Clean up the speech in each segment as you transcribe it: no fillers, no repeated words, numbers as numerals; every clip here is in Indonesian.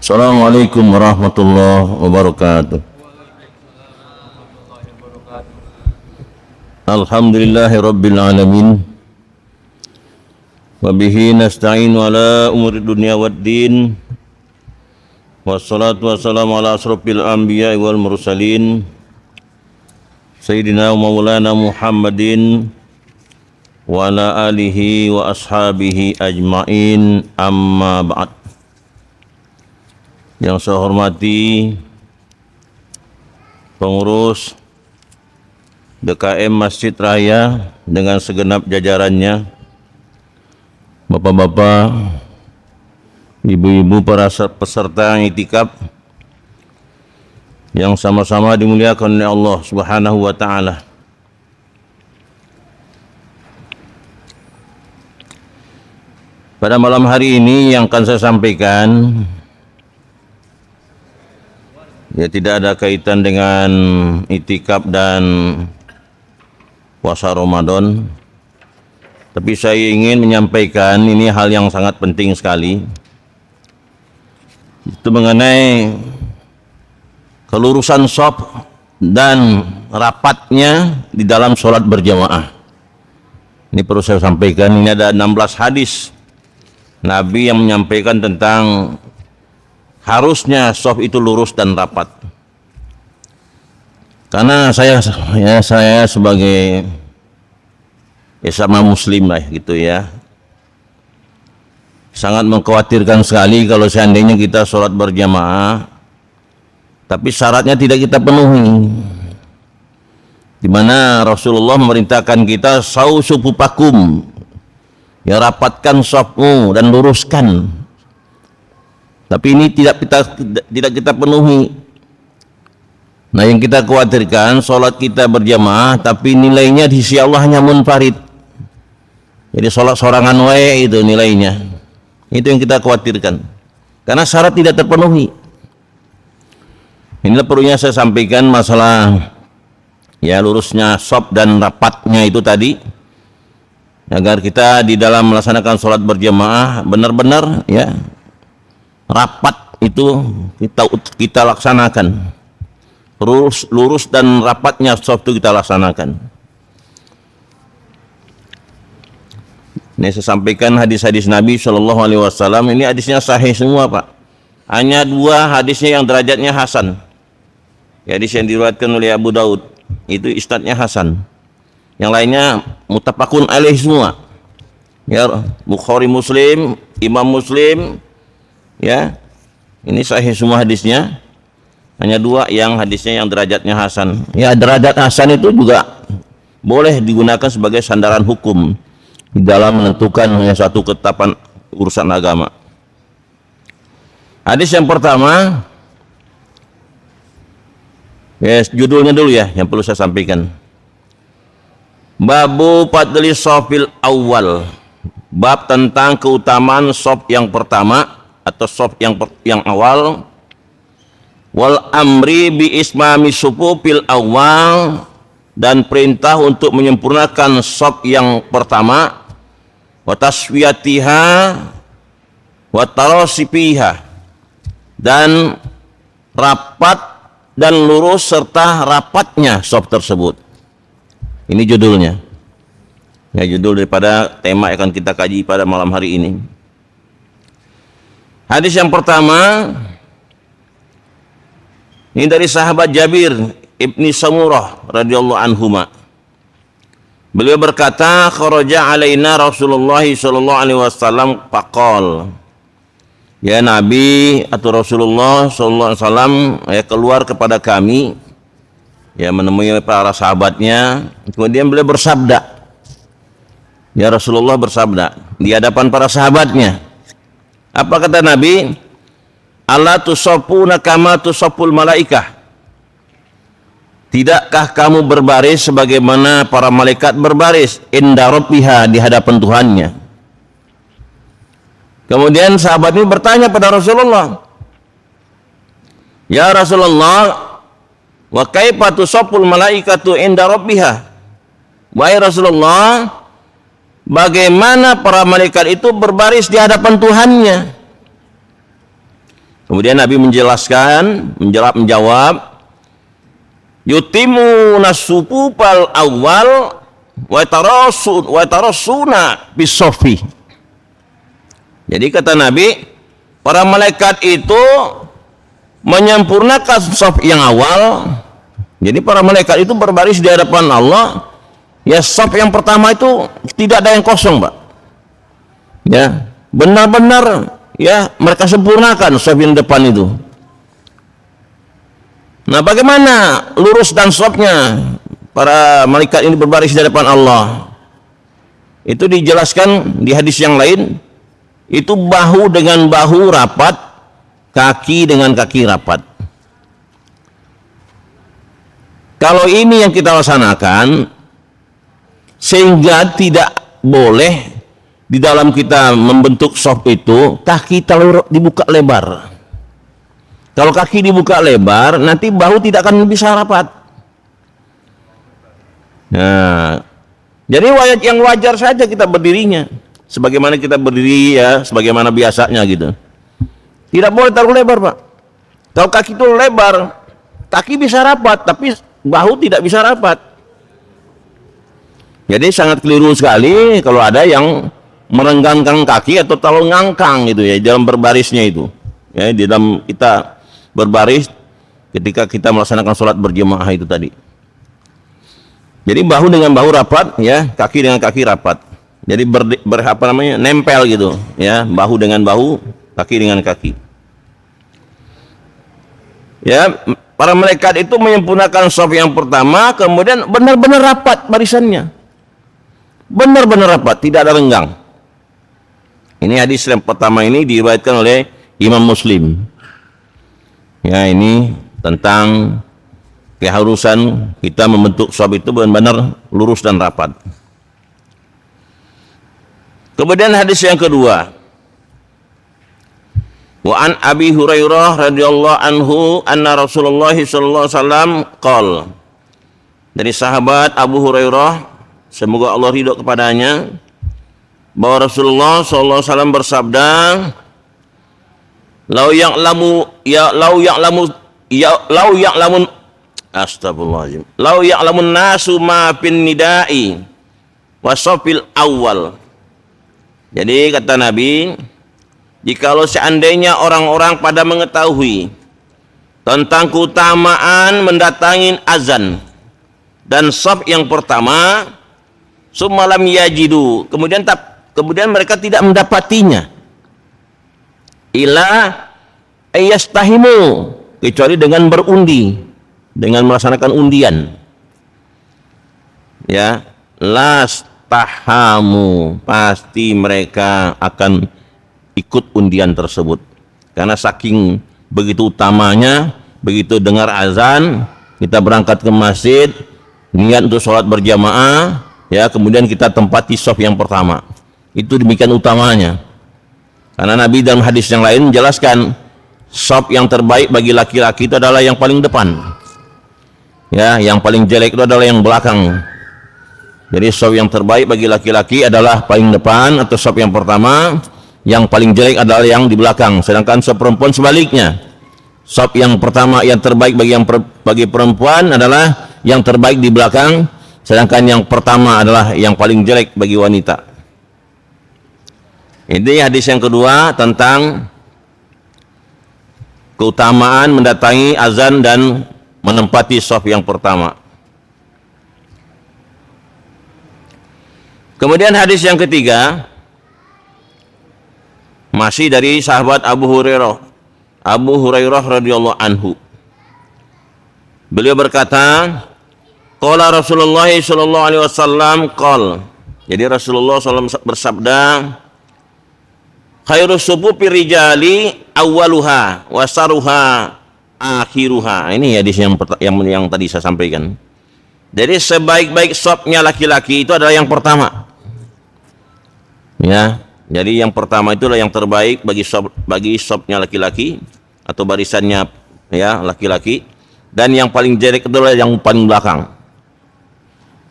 Assalamualaikum warahmatullahi wabarakatuh. Alhamdulillahi rabbil alamin. Wa bihi nasta'inu ala umuri dunya waddin. Wassalatu wassalamu ala asrofil anbiya wal mursalin Sayyidina wa maulana Muhammadin wa ala alihi wa ashabihi ajma'in, amma ba'd. Yang saya hormati pengurus DKM Masjid Raya dengan segenap jajarannya, bapak-bapak, ibu-ibu, para peserta iktikaf yang sama-sama dimuliakan oleh Allah Subhanahu wa taala. Pada malam hari ini yang akan saya sampaikan tidak ada kaitan dengan iktikaf dan puasa Ramadan, tapi saya ingin menyampaikan ini hal yang sangat penting sekali. Itu mengenai kelurusan shaf dan rapatnya di dalam sholat berjamaah. Ini perlu saya sampaikan, ini ada 16 hadis Nabi yang menyampaikan tentang harusnya shaf itu lurus dan rapat. Karena saya sebagai sama muslim lah gitu ya, sangat mengkhawatirkan sekali kalau seandainya kita sholat berjamaah tapi syaratnya tidak kita penuhi, di mana Rasulullah memerintahkan kita sau sufufakum, ya rapatkan shafmu dan luruskan. Tapi ini tidak kita penuhi. Nah, yang kita khawatirkan sholat kita berjamaah tapi nilainya di sisi Allah hanya munfarid. Jadi sholat sorangan wae itu nilainya. Itu yang kita khawatirkan. Karena syarat tidak terpenuhi. Inilah perlunya saya sampaikan masalah ya lurusnya shaf dan rapatnya itu tadi, agar kita di dalam melaksanakan sholat berjamaah benar-benar ya rapat itu kita laksanakan. Lurus dan rapatnya shaf itu kita laksanakan. Ini saya sampaikan hadis-hadis Nabi Shallallahu Alaihi Wasallam. Ini hadisnya sahih semua, Pak. Hanya 2 hadisnya yang derajatnya hasan. Ya, hadis yang diriwayatkan oleh Abu Daud itu isnadnya hasan. Yang lainnya muttafaqun alaih semua. Ya, Bukhari, Muslim, Imam Muslim. Ya, ini sahih semua hadisnya. Hanya 2 yang hadisnya yang derajatnya hasan. Ya, derajat hasan itu juga boleh digunakan sebagai sandaran hukum di dalam menentukan suatu ketetapan urusan agama. Hadis yang pertama, yes, judulnya dulu ya yang perlu saya sampaikan. Babu fadli shafil awal. Bab tentang keutamaan shaf yang pertama atau shaf yang awal. Wal amri bi ismami sufufil awal, dan perintah untuk menyempurnakan shaf yang pertama, wa taswiyatiha wa tarasifiha, dan rapat dan lurus serta rapatnya shaf tersebut. Ini judulnya. Ya, judul daripada tema yang akan kita kaji pada malam hari ini. Hadis yang pertama ini dari sahabat Jabir ibni Samurah radhiyallahu anhuma. Beliau berkata, kharaja alaina Rasulullah sallallahu alaihi wasallam faqal. Ya, Nabi atau Rasulullah sallallahu alaihi wasallam ya keluar kepada kami, ya menemui para sahabatnya. Kemudian beliau bersabda. Ya, Rasulullah bersabda di hadapan para sahabatnya. Apa kata Nabi? Ala tusafuna kama tusaful malaikah. Tidakkah kamu berbaris sebagaimana para malaikat berbaris inda rabbiha, di hadapan Tuhannya? Kemudian sahabat ini bertanya pada Rasulullah, ya Rasulullah, wa kaifa tusaful malaikatu inda rabbiha? Wahai Rasulullah, bagaimana para malaikat itu berbaris di hadapan Tuhannya? Kemudian Nabi menjawab, yutimu nasupupal awal wa tarasuna bisofi. Jadi kata Nabi, para malaikat itu menyempurnakan saf yang awal. Jadi para malaikat itu berbaris di hadapan Allah. Ya, saf yang pertama itu tidak ada yang kosong, Pak. Ya, benar-benar ya mereka sempurnakan saf yang depan itu. Nah, bagaimana lurus dan safnya para malaikat ini berbaris di hadapan Allah? Itu dijelaskan di hadis yang lain. Itu bahu dengan bahu rapat, kaki dengan kaki rapat. Kalau ini yang kita laksanakan, sehingga tidak boleh di dalam kita membentuk shaf itu kaki terlalu dibuka lebar. Kalau kaki dibuka lebar, nanti bahu tidak akan bisa rapat. Nah, jadi yang wajar saja kita berdirinya, sebagaimana kita berdiri ya, sebagaimana biasanya gitu. Tidak boleh terlalu lebar, Pak. Kalau kaki itu lebar, kaki bisa rapat, tapi bahu tidak bisa rapat. Jadi sangat keliru sekali kalau ada yang merenggangkan kaki atau terlalu ngangkang gitu ya dalam berbarisnya itu. Ya, di dalam kita berbaris ketika kita melaksanakan sholat berjamaah itu tadi. Jadi bahu dengan bahu rapat, ya, kaki dengan kaki rapat. Jadi nempel gitu, ya, bahu dengan bahu, kaki dengan kaki. Ya, para malaikat itu menyempurnakan shaf yang pertama, kemudian benar-benar rapat barisannya. Benar-benar rapat, tidak ada renggang. Ini hadis yang pertama ini diriwayatkan oleh Imam Muslim. Ya, ini tentang keharusan kita membentuk shaf itu benar-benar lurus dan rapat. Kemudian hadis yang kedua, wa an Abi Hurairah radhiyallahu anhu anna Rasulullah sallallahu alaihi wasallam qol. Dari sahabat Abu Hurairah, semoga Allah ridho kepadanya, bahwa Rasulullah sallallahu alaihi wasallam bersabda, lau ya'lamun nasu ma fin nida'i wasofil awal. Jadi kata Nabi, jikalau seandainya orang-orang pada mengetahui tentang keutamaan mendatangi azan dan shaf yang pertama, summalam yajidu, kemudian mereka tidak mendapatinya, ila ayastahimu, kecuali dengan berundi, dengan melaksanakan undian. Ya, lastahamu, pasti mereka akan ikut undian tersebut. Karena saking begitu utamanya, begitu dengar azan, kita berangkat ke masjid, niat untuk sholat berjamaah, ya, kemudian kita tempati shaf yang pertama. Itu demikian utamanya. Karena Nabi dalam hadis yang lain menjelaskan, shaf yang terbaik bagi laki-laki itu adalah yang paling depan. Ya, yang paling jelek itu adalah yang belakang. Jadi shaf yang terbaik bagi laki-laki adalah paling depan atau shaf yang pertama, yang paling jelek adalah yang di belakang. Sedangkan shaf perempuan sebaliknya. Shaf yang pertama yang terbaik bagi perempuan adalah yang terbaik di belakang, sedangkan yang pertama adalah yang paling jelek bagi wanita. Ini hadis yang kedua tentang keutamaan mendatangi azan dan menempati shaf yang pertama. Kemudian hadis yang ketiga masih dari sahabat Abu Hurairah radhiyallahu anhu. Beliau berkata, qala Rasulullah sallallahu alaihi wasallam qol. Jadi Rasulullah SAW bersabda, khairus sufufi rijali awwaluha wasaruha akhiruha. Ini hadis yang tadi saya sampaikan. Jadi sebaik-baik shafnya laki-laki itu adalah yang pertama. Ya, jadi yang pertama itulah yang terbaik bagi shafnya laki-laki atau barisannya, ya, laki-laki, dan yang paling jelek adalah yang paling belakang.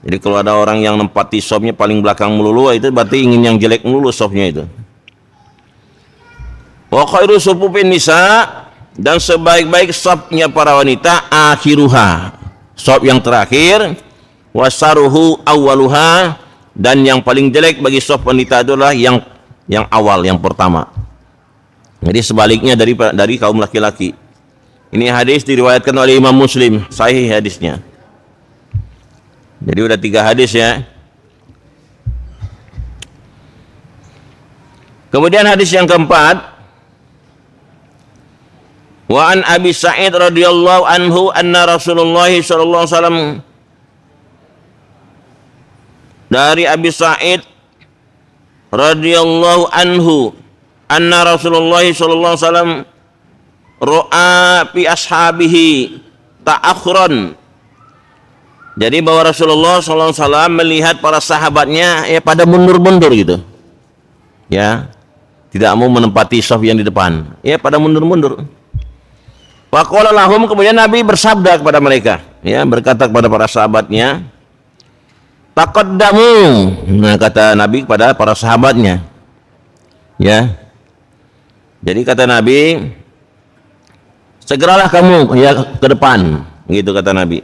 Jadi kalau ada orang yang nempati shafnya paling belakang melulu, itu berarti ingin yang jelek melulu shafnya itu. Wa khairu sufufin nisa dan sebaik-baik safnya para wanita akhiruha, saf yang terakhir, wasaruhu awwaluha, dan yang paling jelek bagi saf wanita adalah yang awal, yang pertama. Jadi sebaliknya dari kaum laki-laki. Ini hadis diriwayatkan oleh Imam Muslim, sahih hadisnya. Jadi udah 3 hadis ya. Kemudian hadis yang keempat, wa an Abi Sa'id radhiyallahu anhu anna Rasulullah sallallahu alaihi wasallam, dari Abi Sa'id radhiyallahu anhu anna Rasulullah sallallahu alaihi wasallam ra'a fi ashabihi ta'akhran. Jadi bahwa Rasulullah sallallahu alaihi wasallam melihat para sahabatnya ya pada mundur-mundur gitu. Ya, tidak mau menempati saf yang di depan. Ya, pada mundur-mundur. Faqala lahum, kemudian Nabi bersabda kepada mereka, ya, berkata kepada para sahabatnya, taqaddamu. Nah, kata Nabi kepada para sahabatnya, ya. Jadi kata Nabi, segeralah kamu ya ke depan, gitu kata Nabi.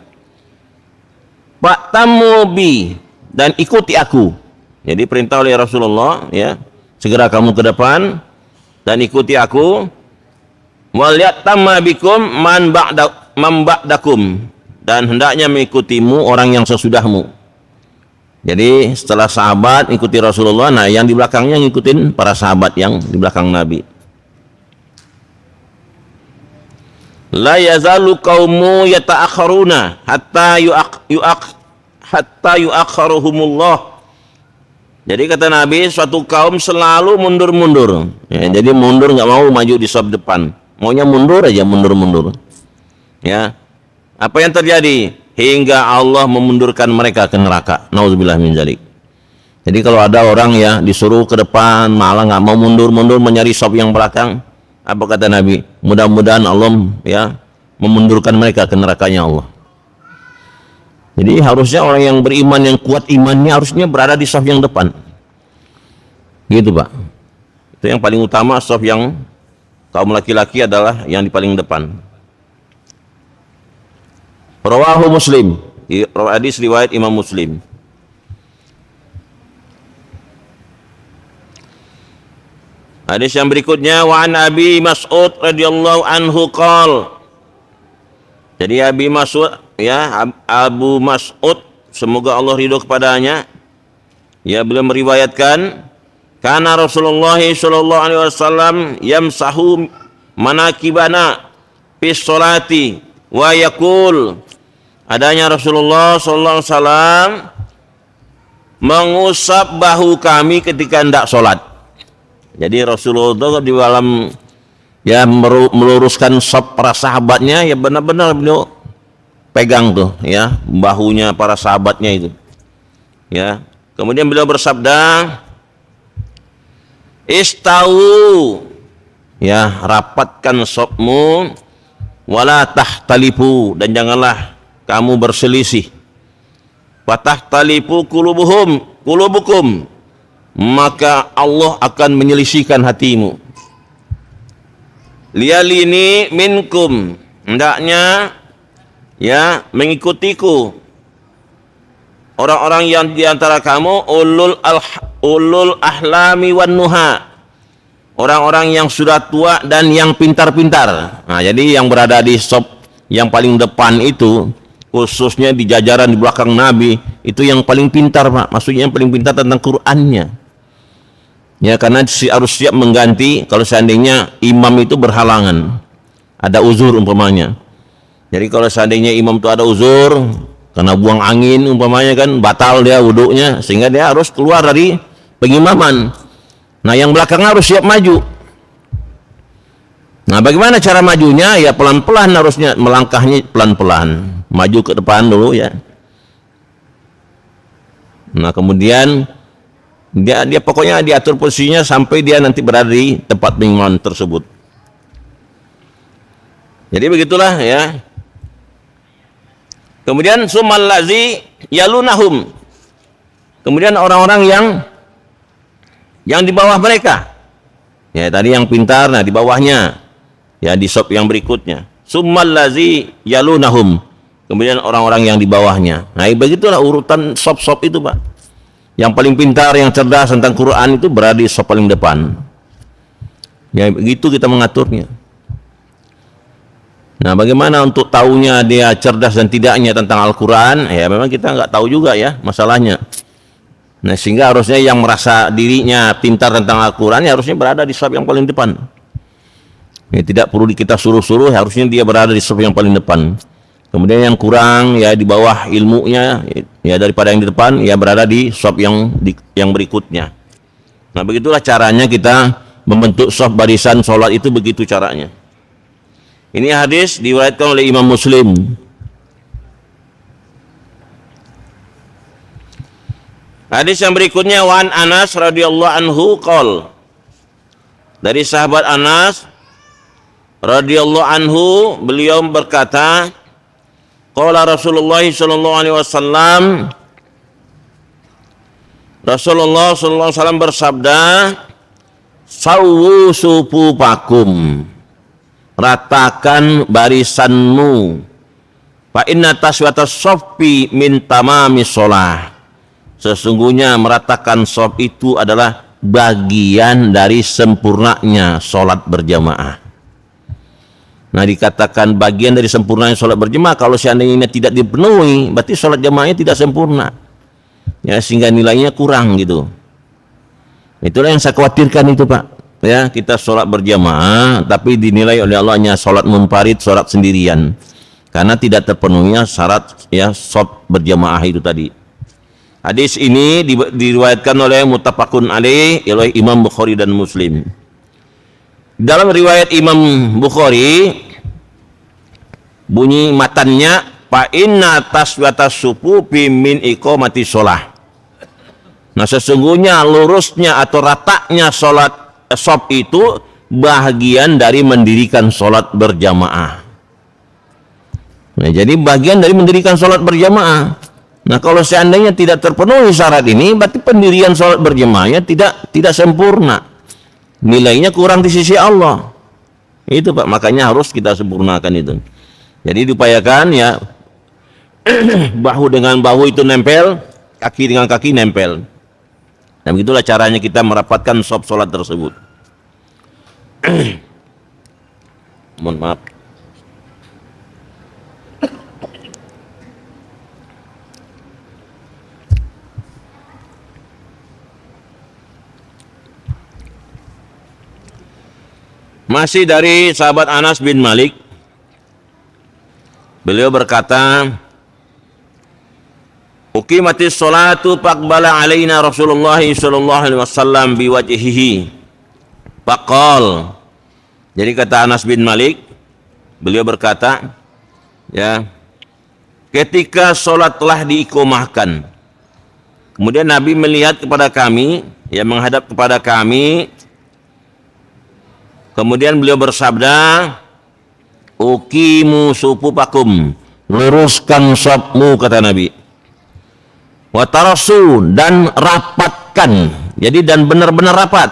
Fa'tamu bi, dan ikuti aku. Jadi perintah oleh Rasulullah, ya, segera kamu ke depan dan ikuti aku. Wal yatamma bikum man ba'dakum, dan hendaknya mengikutimu orang yang sesudahmu. Jadi setelah sahabat ikuti Rasulullah, nah yang di belakangnya ngikutin para sahabat yang di belakang Nabi. La yazalu qaumu yata'akharuna hatta yu'akharuhumullah. Jadi kata Nabi, suatu kaum selalu mundur-mundur. Ya, jadi mundur, nggak mau maju di saf depan. Maunya mundur aja, mundur-mundur. Ya. Apa yang terjadi? Hingga Allah memundurkan mereka ke neraka. Nauzubillah min dzalik. Jadi kalau ada orang ya disuruh ke depan malah nggak mau mundur-mundur mencari saf yang belakang, apa kata Nabi? Mudah-mudahan Allah ya memundurkan mereka ke nerakanya Allah. Jadi harusnya orang yang beriman, yang kuat imannya, harusnya berada di saf yang depan. Gitu Pak. Itu yang paling utama, saf yang kaum laki-laki adalah yang di paling depan. Rawahu Muslim. Hadis riwayat Imam Muslim. Hadis yang berikutnya, wa an Abi Mas'ud radhiyallahu anhu qol. Jadi Abi Mas'ud ya, Abu Mas'ud semoga Allah ridho kepadanya, ya, beliau meriwayatkan, kana Rasulullah sallallahu alaihi wasallam yamsahu manakibana fi sholati wa yaqul, adanya Rasulullah sallallahu alaihi wasallam mengusap bahu kami ketika hendak sholat. Jadi Rasulullah di dalam ya meluruskan saf para sahabatnya, ya benar-benar beliau pegang tuh ya bahunya para sahabatnya itu. Ya. Kemudian beliau bersabda, "Istau." Ya, rapatkan safmu, wala tahtalifu, dan janganlah kamu berselisih. Fatahtalifu qulubukum, maka Allah akan menyelisihkan hatimu. Liyalini minkum, hendaknya ya mengikutiku orang-orang yang diantara kamu ulul ahlami wan nuha, orang-orang yang sudah tua dan yang pintar-pintar. Nah, jadi yang berada di shop yang paling depan itu, khususnya di jajaran di belakang Nabi, itu yang paling pintar Pak. Maksudnya yang paling pintar tentang Qur'annya. Ya, karena harus siap mengganti kalau seandainya imam itu berhalangan, ada uzur umpamanya. Jadi kalau seandainya imam itu ada uzur karena buang angin umpamanya, kan batal dia wudhunya, sehingga dia harus keluar dari pengimaman. Nah, yang belakang harus siap maju. Nah, bagaimana cara majunya? Ya pelan-pelan, harusnya melangkahnya pelan-pelan, maju ke depan dulu ya. Nah, kemudian dia pokoknya diatur posisinya sampai dia nanti berada di tempat pengimaman tersebut. Jadi begitulah ya. Kemudian sumal lazi yalunahum, kemudian orang-orang yang di bawah mereka, ya tadi yang pintar, nah di bawahnya ya di saf yang berikutnya. Summal lazi yalunahum, kemudian orang-orang yang di bawahnya. Nah, begitulah urutan saf-saf itu, Pak. Yang paling pintar, yang cerdas tentang Quran itu berada di saf paling depan. Ya, begitu kita mengaturnya. Nah, bagaimana untuk tahunya dia cerdas dan tidaknya tentang Al-Quran? Ya, memang kita nggak tahu juga ya masalahnya. Nah, sehingga harusnya yang merasa dirinya pintar tentang Al-Quran ya harusnya berada di saf yang paling depan. Ya, tidak perlu kita suruh-suruh, harusnya dia berada di saf yang paling depan. Kemudian yang kurang ya di bawah ilmunya ya daripada yang di depan ya berada di saf yang berikutnya. Nah, begitulah caranya kita membentuk saf barisan sholat itu, begitu caranya. Ini hadis diriwayatkan oleh Imam Muslim. Hadis yang berikutnya, wan Anas radhiyallahu anhu qol. Dari sahabat Anas radhiyallahu anhu, beliau berkata, qala Rasulullah sallallahu alaihi wasallam, Rasulullah sallallahu alaihi wasallam bersabda, sawwu sufufakum, ratakan barisanmu, fa inna taswatas shaffi min tamamis shalah, sesungguhnya meratakan shaf itu adalah bagian dari sempurnanya sholat berjamaah. Nah, dikatakan bagian dari sempurnanya sholat berjamaah, kalau seandainya tidak dipenuhi berarti sholat jamaahnya tidak sempurna ya, sehingga nilainya kurang gitu. Itulah yang saya khawatirkan itu, Pak. Ya, kita sholat berjamaah tapi dinilai oleh Allah hanya sholat munfarid, sholat sendirian, karena tidak terpenuhinya syarat ya shaf berjamaah itu tadi. Hadis ini diriwayatkan oleh muttafaqun alaih oleh Imam Bukhari dan Muslim. Dalam riwayat Imam Bukhari bunyi matannya, fa inna taswatas sufufi min iqamati shalah. Nah, sesungguhnya lurusnya atau rataknya sholat shaf itu bagian dari mendirikan sholat berjamaah. Nah, jadi bagian dari mendirikan sholat berjamaah. Nah, kalau seandainya tidak terpenuhi syarat ini, berarti pendirian sholat berjamaahnya tidak sempurna. Nilainya kurang di sisi Allah. Itu, Pak, makanya harus kita sempurnakan itu. Jadi diupayakan ya bahu dengan bahu itu nempel, kaki dengan kaki nempel. Dan begitulah caranya kita merapatkan shaf sholat tersebut. Mohon maaf. Masih dari sahabat Anas bin Malik, beliau berkata, uqimatis sholatu faqbala alaina Rasulullah sallallahu alaihi wasallam biwajhihi faqal. Jadi kata Anas bin Malik, beliau berkata, ya, ketika sholat telah diiqomahkan, kemudian Nabi melihat kepada kami, ya, menghadap kepada kami, kemudian beliau bersabda, uqimu sufufakum, luruskan shafmu, kata Nabi, wa tarasu, dan rapatkan, jadi dan benar-benar rapat.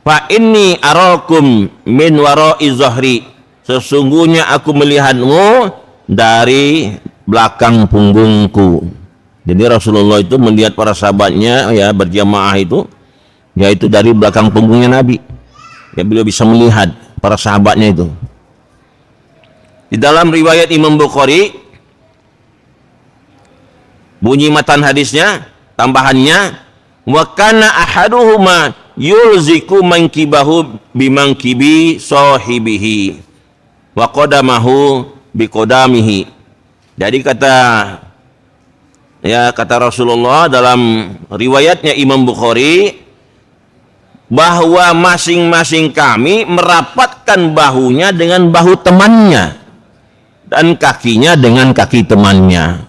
Fa inni arakum min wara'i zahri, sesungguhnya aku melihatmu dari belakang punggungku. Jadi Rasulullah itu melihat para sahabatnya ya berjamaah itu, yaitu dari belakang punggungnya Nabi. Ya, beliau bisa melihat para sahabatnya itu. Di dalam riwayat Imam Bukhari, bunyi matan hadisnya, tambahannya, wa kana ahaduhuma yulziku mankibahu bimangkibi sahibihi wa qadamahu biqadamihi. Jadi kata Rasulullah dalam riwayatnya Imam Bukhari, bahwa masing-masing kami merapatkan bahunya dengan bahu temannya dan kakinya dengan kaki temannya.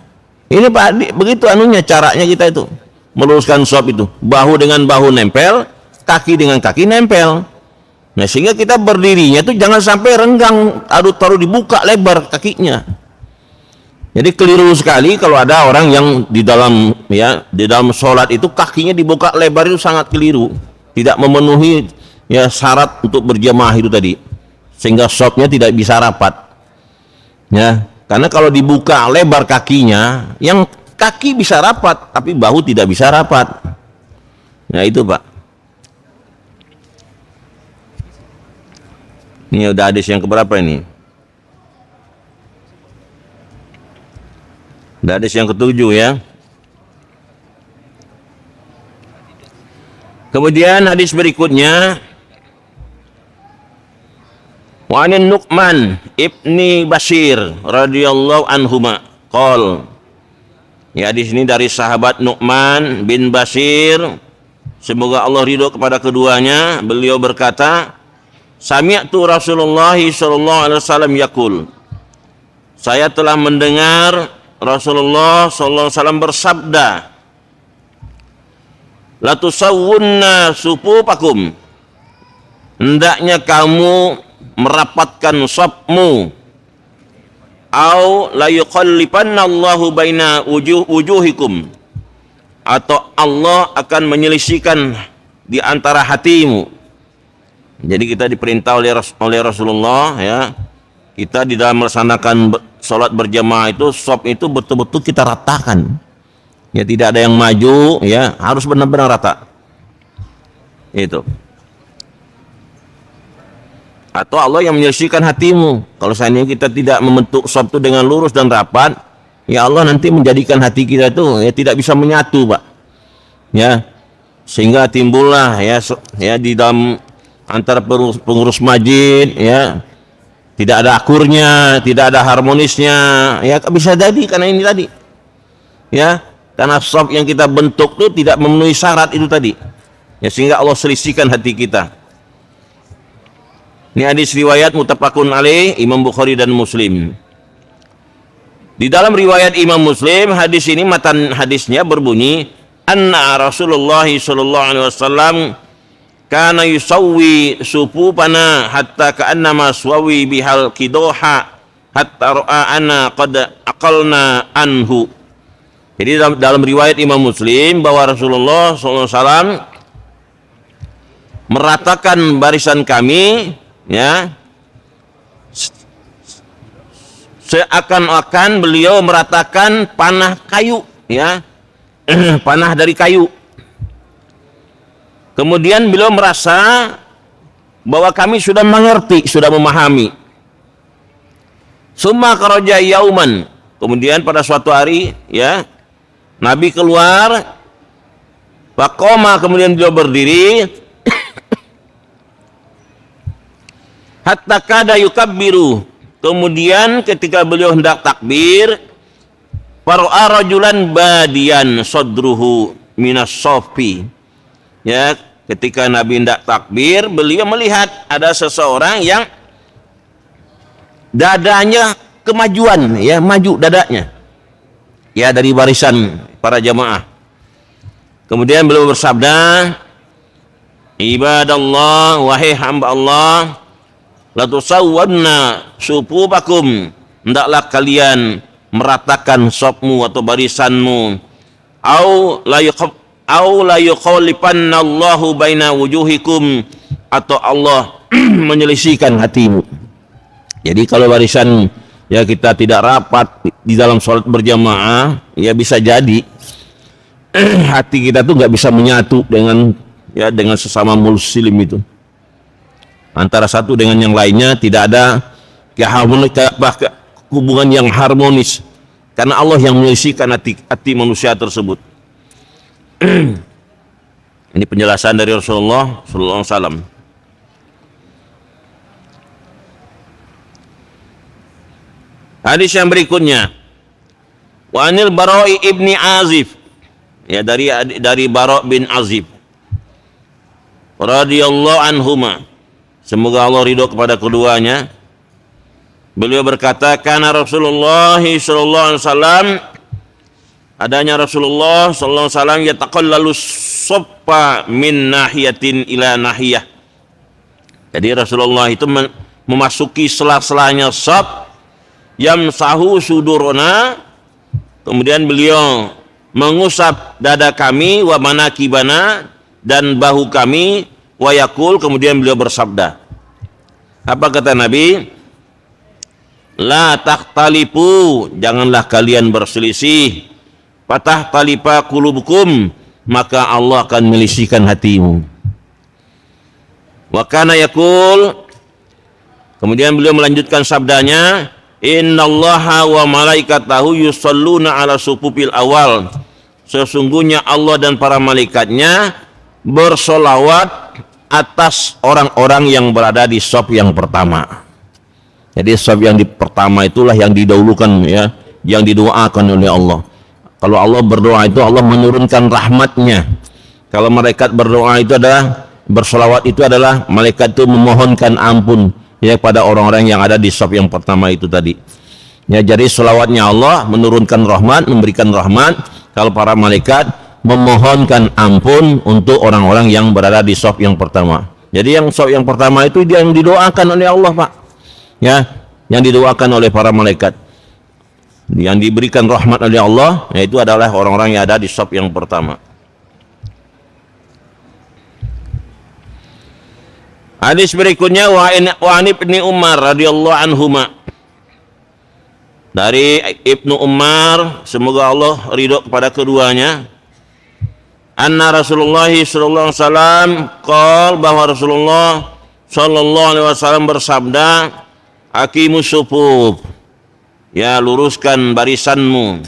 Ini, Pak, begitu anunya caranya kita itu meluruskan shaf itu, bahu dengan bahu nempel, kaki dengan kaki nempel. Nah, sehingga kita berdirinya itu jangan sampai renggang, taruh dibuka lebar kakinya. Jadi keliru sekali kalau ada orang yang di dalam sholat itu kakinya dibuka lebar, itu sangat keliru, tidak memenuhi ya syarat untuk berjamaah itu tadi. sehingga shopnya tidak bisa rapat. Ya, karena kalau dibuka lebar kakinya, yang kaki bisa rapat, tapi bahu tidak bisa rapat. Ya itu Pak. Ini udah hadis yang keberapa ini? Udah hadis yang ketujuh ya. Kemudian hadis berikutnya, wa anin Nu'man ibni Bashir radhiyallahu anhuma qol. Ya, hadis ini dari sahabat Nu'man bin Bashir, semoga Allah ridho kepada keduanya. Beliau berkata, sami'tu Rasulullah sallallahu alaihi wasallam yaqul. Saya telah mendengar Rasulullah sallallahu alaihi wasallam bersabda, la tusawwunna sufufakum, hendaknya kamu merapatkan shafmu, au la yuqallibanna Allahu baina wujuhikum, atau Allah akan menyelisihkan di antara hatimu. Jadi kita diperintah oleh Rasulullah ya, kita di dalam melaksanakan sholat berjamaah itu shaf itu betul-betul kita ratakan. Ya, tidak ada yang maju, ya harus benar-benar rata. Itu. Atau Allah yang menyelesaikan hatimu. Kalau seandainya kita tidak membentuk shaf itu dengan lurus dan rapat, ya Allah nanti menjadikan hati kita itu ya tidak bisa menyatu, Pak. Ya, sehingga timbullah ya di dalam antara pengurus masjid ya tidak ada akurnya, tidak ada harmonisnya. Ya bisa jadi karena ini tadi. Ya. Karena shaf yang kita bentuk itu tidak memenuhi syarat itu tadi. Ya, sehingga Allah selisihkan hati kita. Ini hadis riwayat muttafaqun alaih Imam Bukhari dan Muslim. Di dalam riwayat Imam Muslim, hadis ini matan hadisnya berbunyi, anna Rasulullah sallallahu alaihi wasallam kana yusawwi sufufana hatta ka'annama suwawi bihal qidoha hatta ra'a ana qad aqalna anhu. Jadi dalam riwayat Imam Muslim bahwa Rasulullah SAW meratakan barisan kami, ya, seakan-akan beliau meratakan panah kayu, ya, panah dari kayu. Kemudian beliau merasa bahwa kami sudah mengerti, sudah memahami. Summa kharaja yauman, kemudian pada suatu hari, ya, Nabi keluar, faqoma, kemudian beliau berdiri, hatta kada yukabbiru, kemudian ketika beliau hendak takbir, fara'a rajulan badian sadruhu minas sofi. Ya, ketika Nabi hendak takbir, beliau melihat ada seseorang yang dadanya kemajuan, ya, maju dadanya, ya, dari barisan para jamaah. Kemudian beliau bersabda, ibadallah, wahai hamba Allah, la tusawwanna sufufakum, hendaklah kalian meratakan shafmu atau barisanmu, au la yuqallibanna Allahu baina wujuhikum, atau Allah menyelisihkan hatimu. Jadi kalau barisan ya kita tidak rapat di dalam sholat berjamaah, ya bisa jadi hati kita tuh nggak bisa menyatu dengan sesama muslim itu. Antara satu dengan yang lainnya tidak ada hubungan yang harmonis, karena Allah yang menyelisihkan hati manusia tersebut. Ini penjelasan dari Rasulullah sallallahu alaihi wasallam. Hadis yang berikutnya, wa anil Bara'i ibni Azib, ya, dari Bara' bin Azib radhiyallahu anhuma, semoga Allah ridho kepada keduanya. Beliau berkata, kana Rasulullah sallallahu alaihi wasallam, adanya Rasulullah sallallahu alaihi wasallam yataqallalu saffa min nahiyatin ila nahiyah. Jadi Rasulullah itu memasuki sela-selanya shaf, yamsahu suduruna, kemudian beliau mengusap dada kami, wa manakibana, dan bahu kami, wa yaqul, kemudian beliau bersabda, Apa kata Nabi? La takhtalifu, janganlah kalian berselisih. Patah talipa qulubukum, maka Allah akan melisihkan hatimu. Wa kana yaqul, kemudian beliau melanjutkan sabdanya, innallaha wa malaikatahu yusalluna ala sufufil awal. Sesungguhnya Allah dan para malaikatnya bersolawat atas orang-orang yang berada di saf yang pertama. Jadi saf yang pertama itulah yang didahulukan, ya, yang didoakan oleh Allah. Kalau Allah berdoa itu Allah menurunkan rahmatnya. Kalau malaikat berdoa itu adalah bersolawat, itu adalah malaikat itu memohonkan ampun, ya, pada orang-orang yang ada di saf yang pertama itu tadi. Ya, jadi solawatnya Allah menurunkan rahmat, memberikan rahmat. Kalau para malaikat memohonkan ampun untuk orang-orang yang berada di saf yang pertama. Jadi yang saf yang pertama itu dia yang didoakan oleh Allah, Pak. Ya, yang didoakan oleh para malaikat, yang diberikan rahmat oleh Allah, yaitu adalah orang-orang yang ada di saf yang pertama. Hadis berikutnya wa Ibnu Umar radhiyallahu anhuma, dari Ibnu Umar, semoga Allah ridho kepada keduanya, anna Rasulullah sallallahu alaihi wasallam qol, bahwa Rasulullah sallallahu alaihi wasallam bersabda, aqimus sufuf, ya, luruskan barisanmu,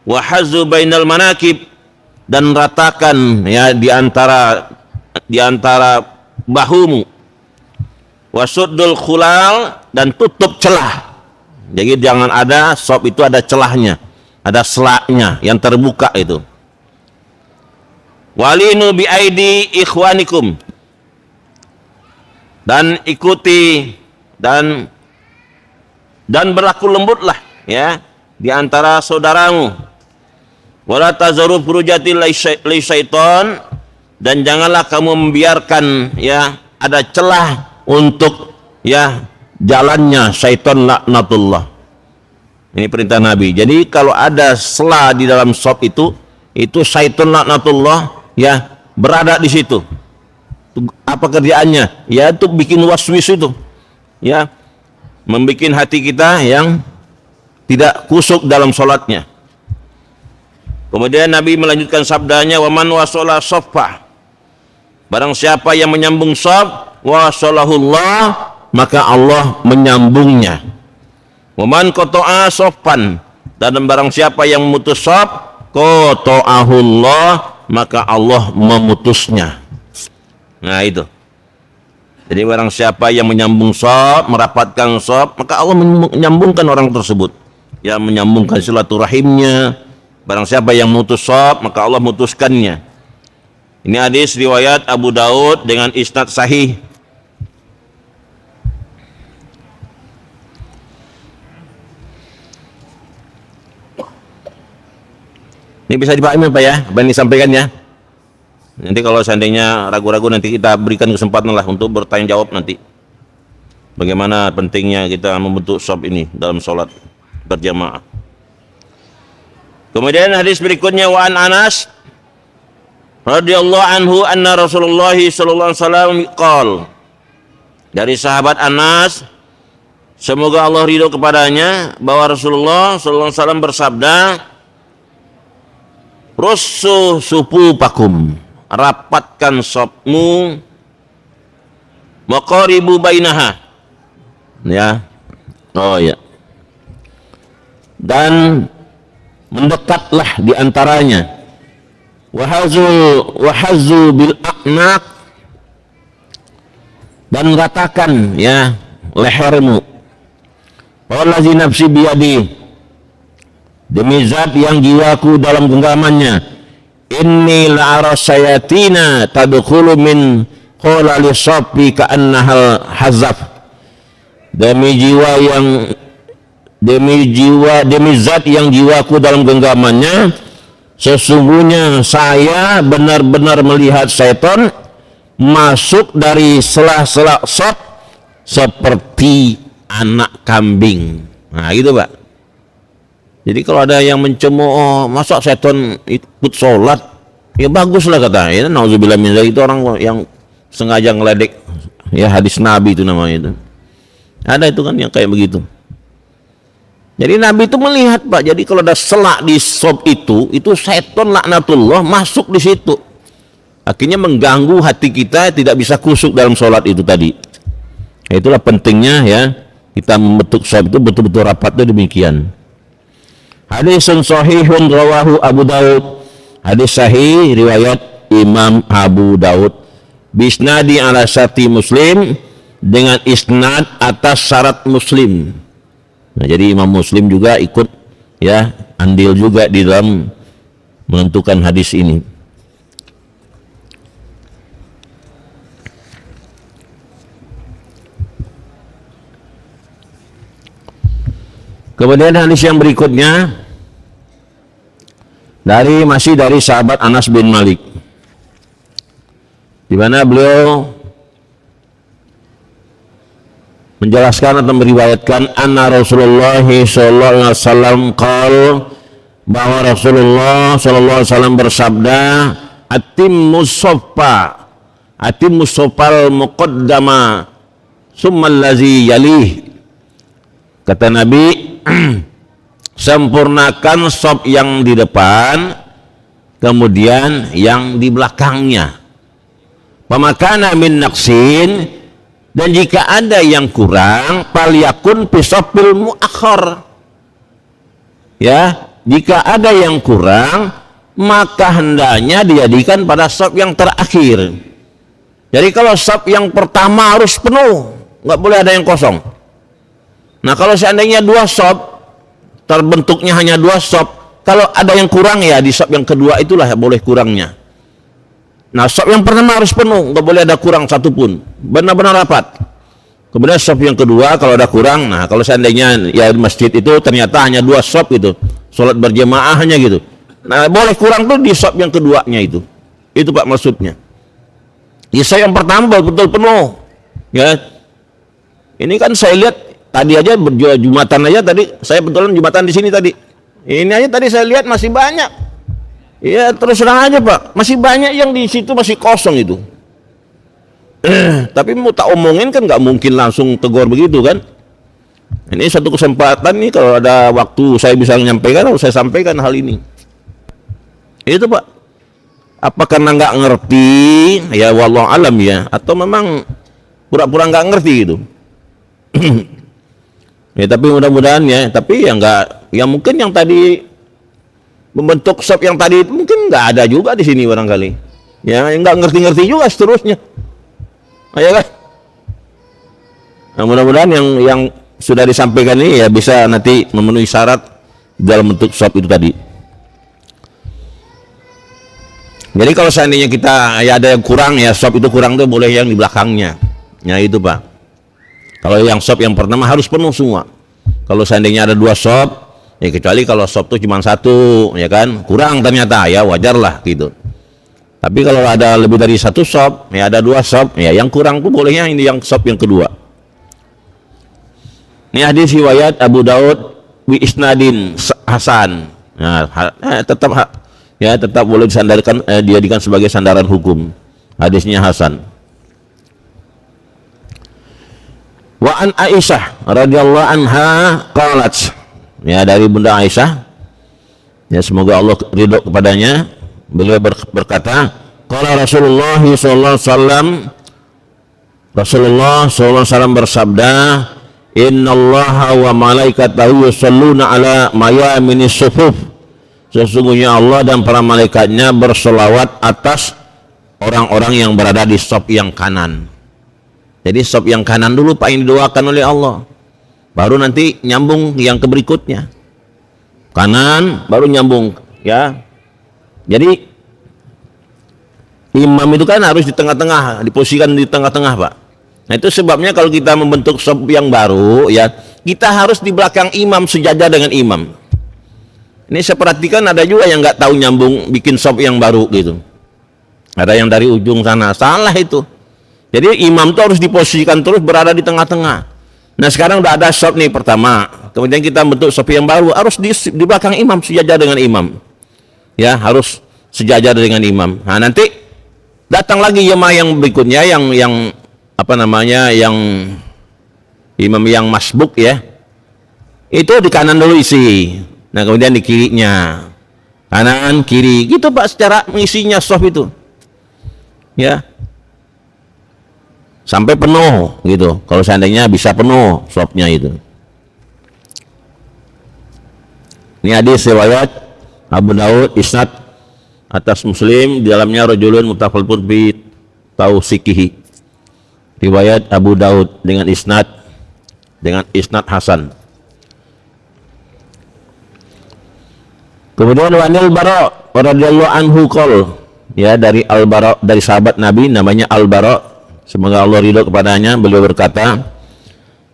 wa hazzu bainal manakib, dan ratakan, ya, di antara bahumu, wasuddul khulal, dan tutup celah. Jadi jangan ada saf itu ada celahnya, ada selaknya yang terbuka itu. Walinu bi aidi ikhwanikum, dan ikuti dan berlaku lembutlah, ya, di antara saudaramu. Wala tazaru furujati li syaiton, dan janganlah kamu membiarkan, ya, ada celah untuk, ya, jalannya syaitan laknatullah. Ini perintah Nabi. Jadi kalau ada celah di dalam saf itu syaitan laknatullah, ya, berada di situ. Apa kerjaannya? Ya, itu bikin waswis itu, ya, membikin hati kita yang tidak kusuk dalam sholatnya. Kemudian Nabi melanjutkan sabdanya, waman wasola soffah, barang siapa yang menyambung shaf, wasolahullah, maka Allah menyambungnya. Waman qata'a soffan, dan barang siapa yang memutus shaf, qata'ahullah, maka Allah memutusnya. Nah itu. Jadi barang siapa yang menyambung shaf, merapatkan shaf, maka Allah menyambungkan orang tersebut, ya, menyambungkan silaturahimnya. Barang siapa yang memutus shaf, maka Allah memutuskannya. Ini hadis riwayat Abu Daud dengan isnad sahih. Ini bisa dipahami, Pak, ya, apa yang disampaikan, ya. Nanti kalau seandainya ragu-ragu, nanti kita berikan kesempatan lah untuk bertanya jawab nanti. Bagaimana pentingnya kita membentuk shaf ini dalam sholat berjamaah. Kemudian hadis berikutnya, wa an Anas radhiyallahu anhu anna Rasulullah sallallahu alaihi wasallam qol, dari sahabat Anas, semoga Allah ridho kepadanya, bahwa Rasulullah sallallahu alaihi wasallam bersabda, russu sufufakum, rapatkan shafmu, waqaribu bainaha, ya, oh ya, dan mendekatlah di antaranya, wahazu bil a'naq, dan ratakan, ya, lehermu. Wallazi nafsi biyadi, demi zat yang jiwaku dalam genggamannya, inni la'ara sayatina tadkhulu min qolali safi ka'annahal hazaf, demi zat yang jiwaku dalam genggamannya, sesungguhnya saya benar-benar melihat syaitan masuk dari sela-sela shaf seperti anak kambing. Nah gitu, Pak. Jadi kalau ada yang mencemooh, masa setan ikut sholat, ya baguslah kata, ya, nauzubillah min dzalik, itu orang yang sengaja ngeledek Ya, hadis Nabi itu namanya itu. Ada itu kan yang kayak begitu. Jadi Nabi itu melihat, Pak. Jadi kalau ada selak di sop itu setan laknatullah masuk di situ. Akhirnya mengganggu hati kita, tidak bisa khusyuk dalam sholat itu tadi. Itulah pentingnya ya kita membentuk sop itu betul-betul rapat itu demikian. Hadisun sahihun rawahu Abu Daud. Hadis sahih riwayat Imam Abu Daud. Bisnadi ala syarti Muslim, dengan isnad atas syarat Muslim. Nah, jadi Imam Muslim juga ikut ya andil juga di dalam menentukan hadis ini. Kemudian hadis yang berikutnya masih dari sahabat Anas bin Malik, di mana beliau menjelaskan atau meriwayatkan anna Rasulullah sallallahu alaihi wasallam qala, bahwa Rasulullah sallallahu alaihi wasallam bersabda, atimmus soffal muqaddama summa allazi yalih. Kata Nabi, sempurnakan sop yang di depan, kemudian yang di belakangnya. Pamakana min naqsin, dan jika ada yang kurang, falyakun fisafil muakhar. Ya, jika ada yang kurang, maka hendaknya dijadikan pada sop yang terakhir. Jadi kalau sop yang pertama harus penuh, nggak boleh ada yang kosong. Nah, kalau seandainya dua sop, terbentuknya hanya dua sop, kalau ada yang kurang ya di sop yang kedua itulah ya boleh kurangnya. Nah, sop yang pertama harus penuh, nggak boleh ada kurang satupun, benar-benar rapat. Kemudian sop yang kedua kalau ada kurang, nah kalau seandainya ya di masjid itu ternyata hanya dua sop gitu, sholat berjamaah hanya gitu. Nah, boleh kurang tuh di sop yang keduanya itu Pak maksudnya. Di sop yang pertama betul-betul penuh. Ya, ini kan saya lihat tadi aja Jumatan aja tadi, saya betulan Jumatan di sini tadi. Ini aja tadi saya lihat masih banyak. Ya terus terang aja Pak, masih banyak yang di situ masih kosong itu. Tapi mau tak omongin kan nggak mungkin langsung tegur begitu kan. Ini satu kesempatan nih, kalau ada waktu saya bisa menyampaikan, saya sampaikan hal ini. Itu Pak. Apa karena nggak ngerti? Ya wallahu alam ya. Atau memang pura-pura nggak ngerti gitu. Ya tapi mudah-mudahan ya, tapi ya enggak, ya mungkin yang tadi membentuk sop yang tadi itu mungkin enggak ada juga di sini barangkali. Ya enggak ngerti-ngerti juga seterusnya. Ya kan? Nah, mudah-mudahan yang sudah disampaikan ini ya bisa nanti memenuhi syarat dalam bentuk sop itu tadi. Jadi kalau seandainya kita ya ada yang kurang, ya sop itu kurang tuh boleh yang di belakangnya. Ya itu Pak. Kalau yang sop yang pertama harus penuh semua. Kalau seandainya ada dua sop, ya kecuali kalau sop itu cuma satu, ya kan, kurang ternyata, ya wajar lah gitu. Tapi kalau ada lebih dari satu sop, ya ada dua sop, ya yang kurang tuh bolehnya ini yang sop yang kedua. Ini hadis riwayat Abu Daud bi isnadin hasan. Nah, tetap boleh disandarkan, dijadikan sebagai sandaran hukum. Hadisnya hasan. Wa an Aisyah radhiyallahu anha qalat, ya dari Bunda Aisyah, ya semoga Allah ridho kepadanya, beliau berkata, qala Rasulullah sallallahu alaihi wasallam, Rasulullah sallallahu alaihi wasallam bersabda, innallaha wa malaikatahu yusholluna ala mayaminis sufuf, sesungguhnya Allah dan para malaikatnya bersolawat atas orang-orang yang berada di saf yang kanan. Jadi sop yang kanan dulu Pak yang didoakan oleh Allah, baru nanti nyambung yang ke berikutnya, kanan baru nyambung ya. Jadi imam itu kan harus di tengah-tengah, diposisikan di tengah-tengah Pak. Nah itu sebabnya kalau kita membentuk sop yang baru ya, kita harus di belakang imam, sejajar dengan imam. Ini saya perhatikan ada juga yang nggak tahu nyambung bikin sop yang baru gitu, ada yang dari ujung sana, salah itu. Jadi imam itu harus diposisikan terus berada di tengah-tengah. Nah sekarang udah ada sop nih pertama, kemudian kita bentuk sop yang baru, harus di belakang imam, sejajar dengan imam. Ya harus sejajar dengan imam. Nah nanti datang lagi jemaah yang berikutnya, yang apa namanya, yang imam yang masbuk ya, itu di kanan dulu isi, nah kemudian di kirinya, kanan kiri gitu Pak, secara mengisinya shaf itu ya, sampai penuh gitu, kalau seandainya bisa penuh shafnya itu. Ini hadis riwayat Abu Daud, isnad atas Muslim, di dalamnya rajulun mutafalpun bi tausikihi, riwayat Abu Daud dengan isnad hasan. Kemudian wanil Bara radhiyallahu anhu qol, ya, dari Al Bara, dari sahabat Nabi namanya Al Bara, semoga Allah ridho kepadanya, beliau berkata,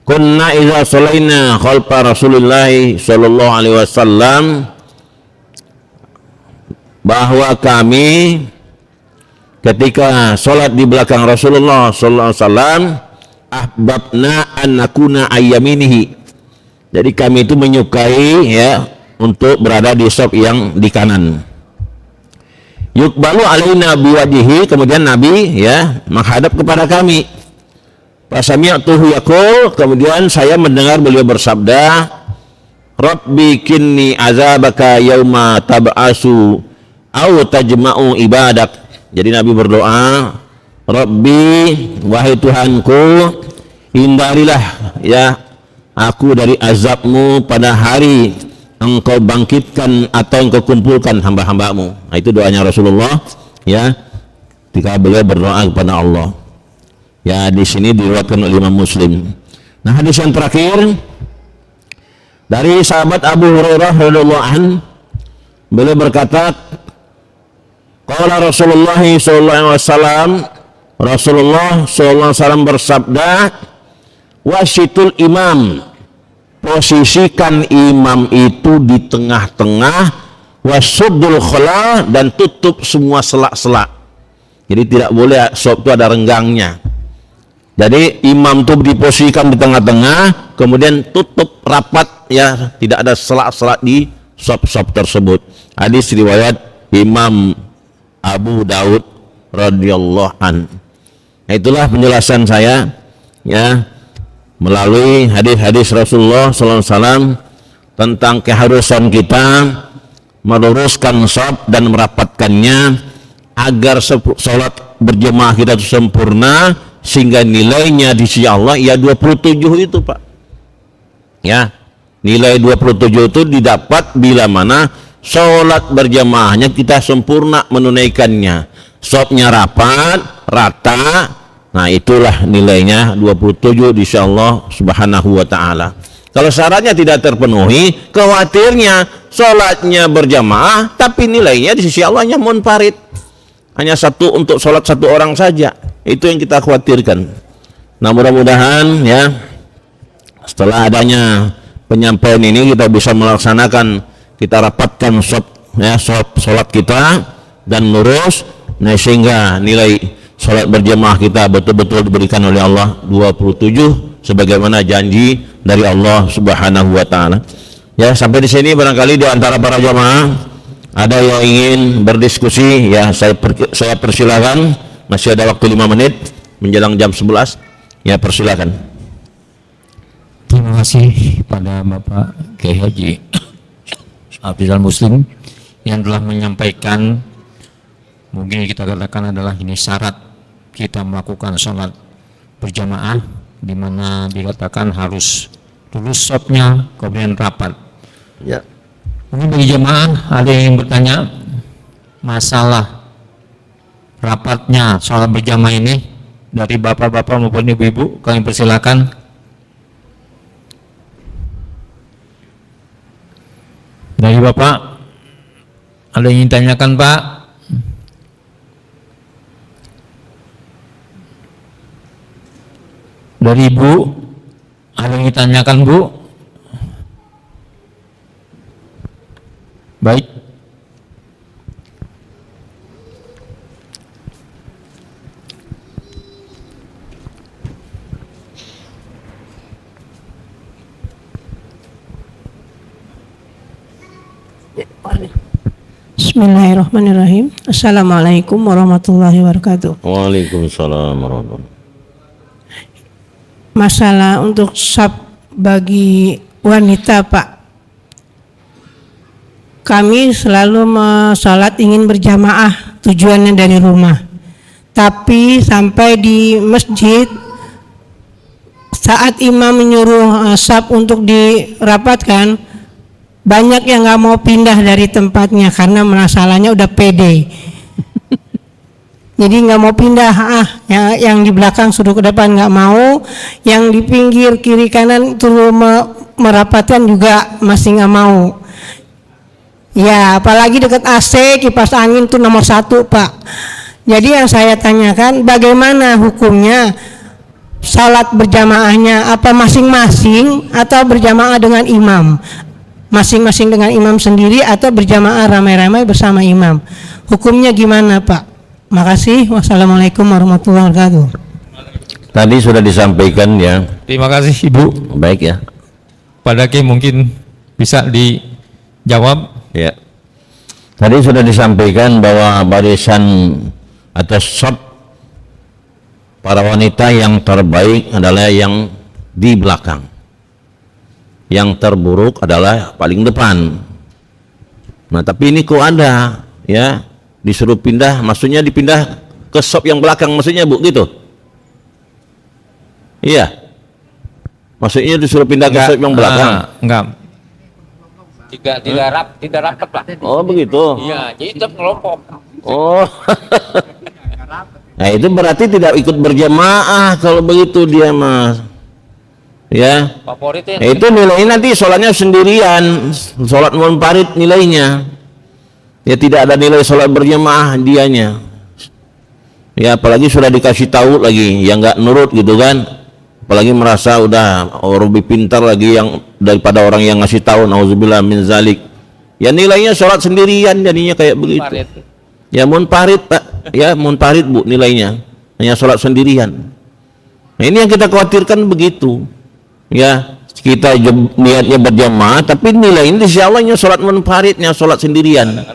kunna idza shalaina khalfa Rasulillah sallallahu alaihi wasallam, bahwa kami ketika sholat di belakang Rasulullah sallallahu alaihi wasallam, ahbabna an nakuna ayyaminihi, jadi kami itu menyukai ya untuk berada di shaf yang di kanan. Yukbalu alaina biwajhihi, kemudian Nabi ya menghadap kepada kami. Fasami'tuhu yaqul, kemudian saya mendengar beliau bersabda, Rabbi kinni azabaka yauma tab'asu au tajma'u ibadak. Jadi Nabi berdoa, Rabbi, wahai Tuhanku, hindarilah ya aku dari azabmu pada hari engkau bangkitkan atau engkau kumpulkan hamba-hambamu. Nah, itu doanya Rasulullah ya ketika beliau berdoa kepada Allah. Ya, di sini diriwayatkan oleh Imam Muslim. Nah, hadis yang terakhir dari sahabat Abu Hurairah radhiyallahu an, beliau berkata, qala Rasulullah sallallahu alaihi wasallam, Rasulullah sallallahu alaihi wasallam bersabda, wasitul imam, posisikan imam itu di tengah-tengah, wasuddul khala, dan tutup semua sela-sela. Jadi tidak boleh shaf itu ada renggangnya. Jadi imam itu diposisikan di tengah-tengah, kemudian tutup rapat ya, tidak ada sela-sela di shaf-shaf tersebut. Hadis riwayat Imam Abu Daud radhiyallahu an. Nah, itulah penjelasan saya ya melalui hadis-hadis Rasulullah sallallahu alaihi wasallam tentang keharusan kita meluruskan shaf dan merapatkannya agar sholat berjemaah kita itu sempurna, sehingga nilainya di sisi Allah ya 27 itu Pak ya, nilai 27 itu didapat bila mana sholat berjamaahnya kita sempurna menunaikannya, shafnya rapat rata. Nah, itulah nilainya 27 di sisi Allah subhanahu wa ta'ala. Kalau syaratnya tidak terpenuhi, khawatirnya sholatnya berjamaah tapi nilainya di sisi Allah hanya munfarid, hanya satu untuk sholat satu orang saja. Itu yang kita khawatirkan. Nah, mudah-mudahan ya setelah adanya penyampaian ini kita bisa melaksanakan, kita rapatkan shaf ya, sholat kita dan lurus, nah, sehingga nilai sholat berjamaah kita betul-betul diberikan oleh Allah 27 sebagaimana janji dari Allah Subhanahu wa taala. Ya, sampai di sini barangkali di antara para jamaah ada yang ingin berdiskusi ya, saya persilakan. Masih ada waktu 5 menit menjelang jam 11. Ya, persilakan. Terima kasih pada Bapak Kiai Haji Hafizal Muslim yang telah menyampaikan, mungkin kita katakan adalah ini syarat kita melakukan sholat berjamaah, di mana dikatakan harus lurus shafnya kemudian rapat. Ya. Mungkin bagi jamaah ada yang bertanya masalah rapatnya sholat berjamaah ini, dari bapak-bapak maupun ibu-ibu, kami persilakan. Dari bapak ada yang ingin tanyakan Pak? Dari ibu ada yang ingin tanyakan Bu? Baik. Bismillahirrahmanirrahim. Assalamualaikum warahmatullahi wabarakatuh. Waalaikumsalam warahmatullahi wabarakatuh. masalah untuk saf bagi wanita, Pak. Kami selalu sholat ingin berjamaah, tujuannya dari rumah. Tapi sampai di masjid, saat imam menyuruh saf untuk dirapatkan, banyak yang nggak mau pindah dari tempatnya karena masalahnya udah pede. Jadi nggak mau pindah, yang di belakang suruh ke depan nggak mau, yang di pinggir kiri kanan turun merapatkan juga masih nggak mau. Ya, apalagi dekat AC, kipas angin itu nomor 1, Pak. Jadi yang saya tanyakan, bagaimana hukumnya salat berjamaahnya, apa masing-masing atau berjamaah dengan imam? Masing-masing dengan imam sendiri atau berjamaah ramai-ramai bersama imam? Hukumnya gimana, Pak? Makasih. Wassalamualaikum warahmatullahi wabarakatuh. Tadi sudah disampaikan ya. Terima kasih Ibu. Baik ya. Pak Daki mungkin bisa dijawab. Ya. Tadi sudah disampaikan bahwa barisan atau saf para wanita yang terbaik adalah yang di belakang. Yang terburuk adalah paling depan. Nah, tapi ini kok ada ya disuruh pindah, maksudnya dipindah ke saf yang belakang maksudnya, Bu, gitu. Iya. Maksudnya disuruh pindah ke saf yang belakang. Enggak. Tidak rapat, Pak. Oh, begitu. Iya, jadi tetap ngelompok. Oh. Nah, itu berarti tidak ikut berjamaah kalau begitu dia, Mas. Ya. Favoritnya. Nah, itu nilainya nanti sholatnya sendirian, sholat munfarid nilainya. Ya tidak ada nilai sholat berjamaah dianya. Ya apalagi sudah dikasih tahu lagi, yang nggak nurut gitu kan. Apalagi merasa udah lebih pintar lagi yang daripada orang yang ngasih tahu, nauzubillah min zalik. Ya nilainya sholat sendirian jadinya kayak begitu. Ya munfarid, Pak. Ya munfarid, Bu, nilainya. Hanya sholat sendirian. Nah, ini yang kita khawatirkan begitu. Ya, kita niatnya berjamaah tapi nilainya insyaallah sholat munfaridnya, sholat sendirian.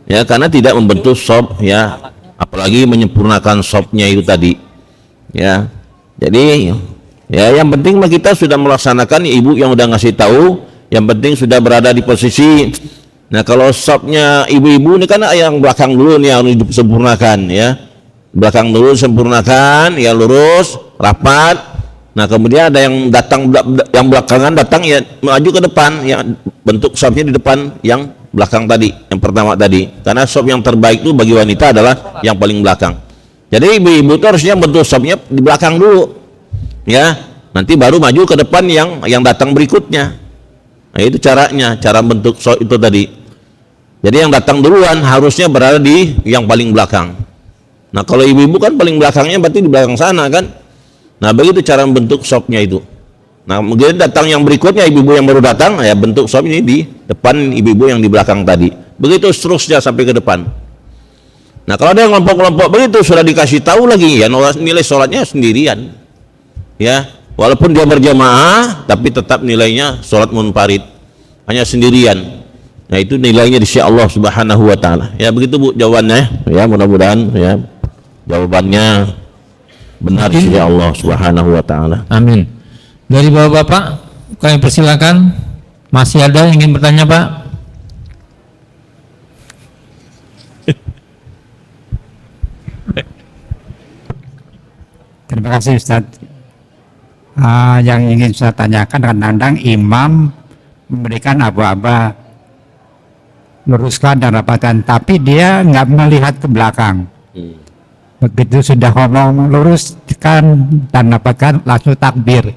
Ya, karena tidak membentuk shaf ya, apalagi menyempurnakan shafnya itu tadi. Ya. Jadi ya yang penting mah kita sudah melaksanakan, ibu yang udah ngasih tahu, yang penting sudah berada di posisi. Nah, kalau shafnya ibu-ibu ini kan yang belakang dulu nih yang disempurnakan ya. Belakang dulu sempurnakan, ya lurus, rapat. Nah, kemudian ada yang datang, yang belakangan datang ya maju ke depan, ya bentuk shafnya di depan yang belakang tadi, yang pertama tadi. Karena shaf yang terbaik itu bagi wanita adalah yang paling belakang. Jadi ibu-ibu itu harusnya bentuk shafnya di belakang dulu, ya. Nanti baru maju ke depan yang datang berikutnya. Nah, itu caranya, cara bentuk shaf itu tadi. Jadi yang datang duluan harusnya berada di yang paling belakang. Nah, kalau ibu-ibu kan paling belakangnya berarti di belakang sana kan. Nah, begitu cara membentuk shafnya itu. Nah, mungkin datang yang berikutnya, ibu-ibu yang baru datang, ya bentuk shaf ini di depan ibu-ibu yang di belakang tadi. Begitu seterusnya sampai ke depan. Nah, kalau ada yang kelompok-kelompok begitu sudah dikasih tahu lagi, ya nilai sholatnya sendirian. Ya, walaupun dia berjamaah, tapi tetap nilainya sholat munfarid, hanya sendirian. Nah, itu nilainya di sisi Allah Subhanahu wa taala. Ya, begitu Bu jawabannya. Ya, mudah-mudahan ya jawabannya benar di sisi Allah Subhanahu wa taala. Amin. Dari Bapak-bapak, kami persilakan. Masih ada yang ingin bertanya, Pak? Terima kasih Ustaz. Yang ingin saya tanyakan, kadang-kadang imam memberikan aba-aba, luruskan dan rapatkan, tapi dia nggak melihat ke belakang. Begitu sudah ngomong luruskan dan rapatkan, langsung takbir.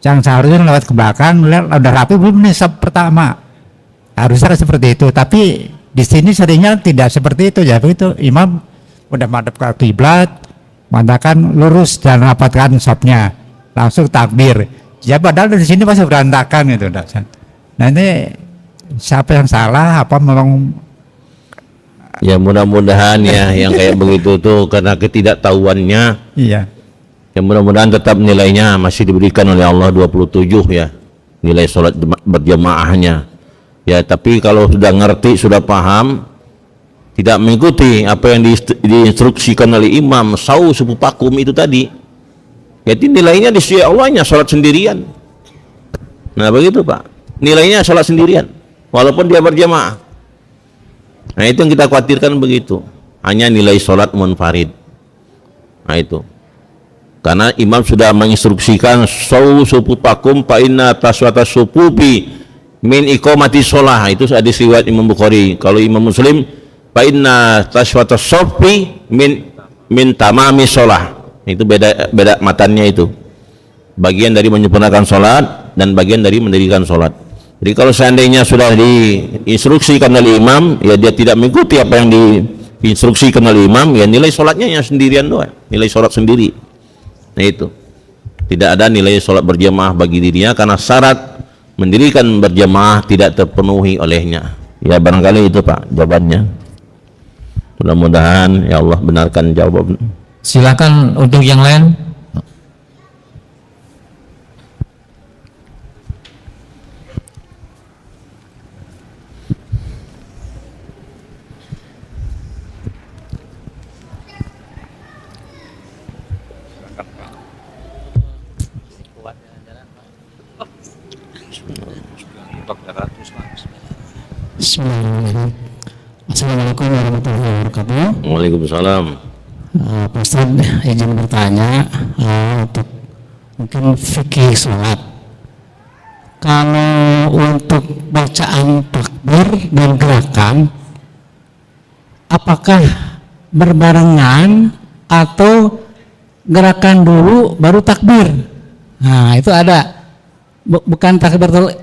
Yang seharusnya lewat ke belakang, udah rapi belum nih saf pertama. Harusnya seperti itu, tapi di sini seringnya tidak seperti itu. Ya begitu, imam udah madhep ke kiblat, mengatakan lurus dan rapatkan safnya, langsung takbir. Ya padahal di sini masih berantakan gitu. Nah ini siapa yang salah? Apa memang? Ya mudah-mudahan ya yang kayak begitu tuh karena ketidaktahuannya. Iya. Ya mudah-mudahan tetap nilainya masih diberikan oleh Allah 27 ya, nilai sholat berjamaahnya. Ya tapi kalau sudah ngerti, sudah paham, tidak mengikuti apa yang diinstruksikan oleh imam, sau sepupakum itu tadi, Jadi nilainya di sisi Allahnya sholat sendirian. Nah begitu Pak, nilainya sholat sendirian walaupun dia berjamaah. Nah itu yang kita khawatirkan begitu, hanya nilai sholat munfarid. Nah itu karena imam sudah menginstruksikan sawu sufufakum fa inna taswata sufufi min iqamati sholah. Itu hadis riwayat Imam Bukhari. Kalau Imam Muslim fa inna taswata sufi min tamami sholah. Itu beda matannya itu, bagian dari menyempurnakan sholat dan bagian dari mendirikan sholat. Jadi kalau seandainya sudah diinstruksikan oleh imam, ya dia tidak mengikuti apa yang diinstruksikan oleh imam, ya nilai sholatnya yang sendirian doang, nilai sholat sendiri. Nah itu tidak ada nilai sholat berjamaah bagi dirinya karena syarat mendirikan berjamaah tidak terpenuhi olehnya. Ya barangkali itu Pak jawabannya. Mudah-mudahan ya Allah benarkan jawaban. Silakan untuk yang lain. Bismillahirrahmanirrahim. Assalamualaikum warahmatullahi wabarakatuh. Waalaikumsalam. Pak Ustadz, izin bertanya untuk mungkin fikih sholat. Kalau untuk bacaan takbir dan gerakan, apakah berbarengan atau gerakan dulu baru takbir? Nah itu ada. Bukan takbiratul,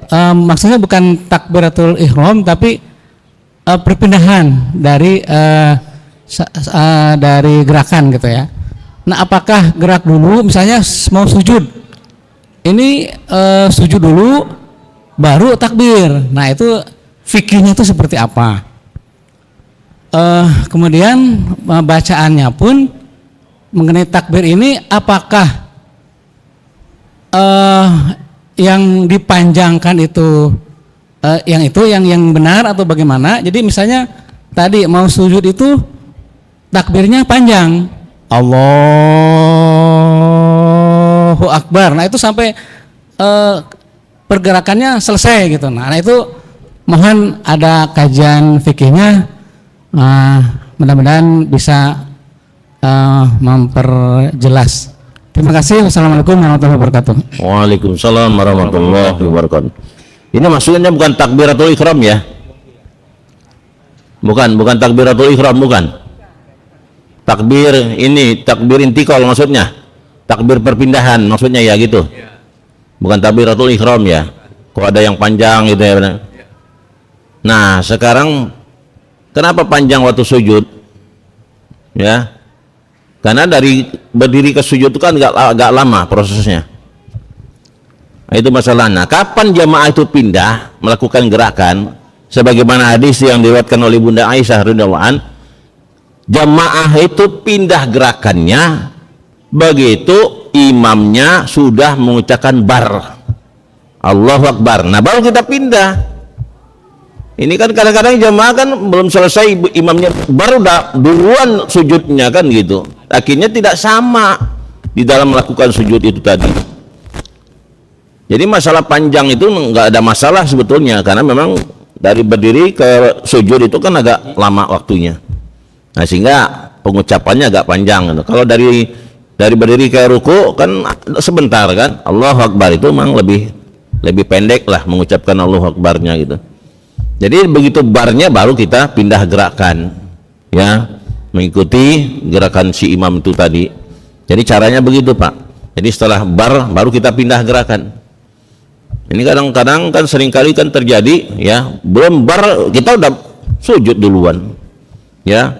maksudnya bukan takbiratul ihram, tapi perpindahan dari gerakan gitu ya. Nah apakah gerak dulu misalnya mau sujud, ini sujud dulu baru takbir. Nah itu fikihnya itu seperti apa? Kemudian bacaannya pun mengenai takbir ini apakah yang dipanjangkan itu yang benar atau bagaimana? Jadi misalnya tadi mau sujud itu takbirnya panjang, Allahu Akbar. Nah itu sampai pergerakannya selesai gitu. Nah itu mohon ada kajian fikihnya. Mudah-mudahan bisa memperjelas. Terima kasih. Wassalamualaikum warahmatullahi wabarakatuh. Waalaikumsalam warahmatullahi wabarakatuh. Ini maksudnya bukan takbiratul ihram ya? Bukan takbiratul ihram, bukan. Takbir ini, takbir intikal maksudnya. Takbir perpindahan maksudnya ya gitu. Bukan takbiratul ihram ya. Kok ada yang panjang gitu ya. Nah, sekarang kenapa panjang waktu sujud? Ya. Karena dari berdiri ke sujud itu kan agak lama prosesnya. Nah, itu masalahnya. Kapan jamaah itu pindah melakukan gerakan? Sebagaimana hadis yang diriwayatkan oleh Bunda Aisyah radhiyallahu an, jamaah itu pindah gerakannya begitu imamnya sudah mengucapkan bar, Allahu Akbar. Nah baru kita pindah. Ini kan kadang-kadang jamaah kan belum selesai imamnya baru duluan sujudnya kan gitu. Akhirnya tidak sama di dalam melakukan sujud itu tadi. Jadi masalah panjang itu nggak ada masalah sebetulnya, karena memang dari berdiri ke sujud itu kan agak lama waktunya. Nah sehingga pengucapannya agak panjang gitu. Kalau dari berdiri ke ruku kan sebentar kan, Allahu Akbar itu memang lebih pendek lah mengucapkan Allahu Akbarnya gitu. Jadi begitu barnya baru kita pindah gerakan, ya, mengikuti gerakan si imam itu tadi. Jadi caranya begitu Pak. Jadi setelah bar baru kita pindah gerakan. Ini kadang-kadang kan seringkali kan terjadi, ya, belum bar kita udah sujud duluan, ya.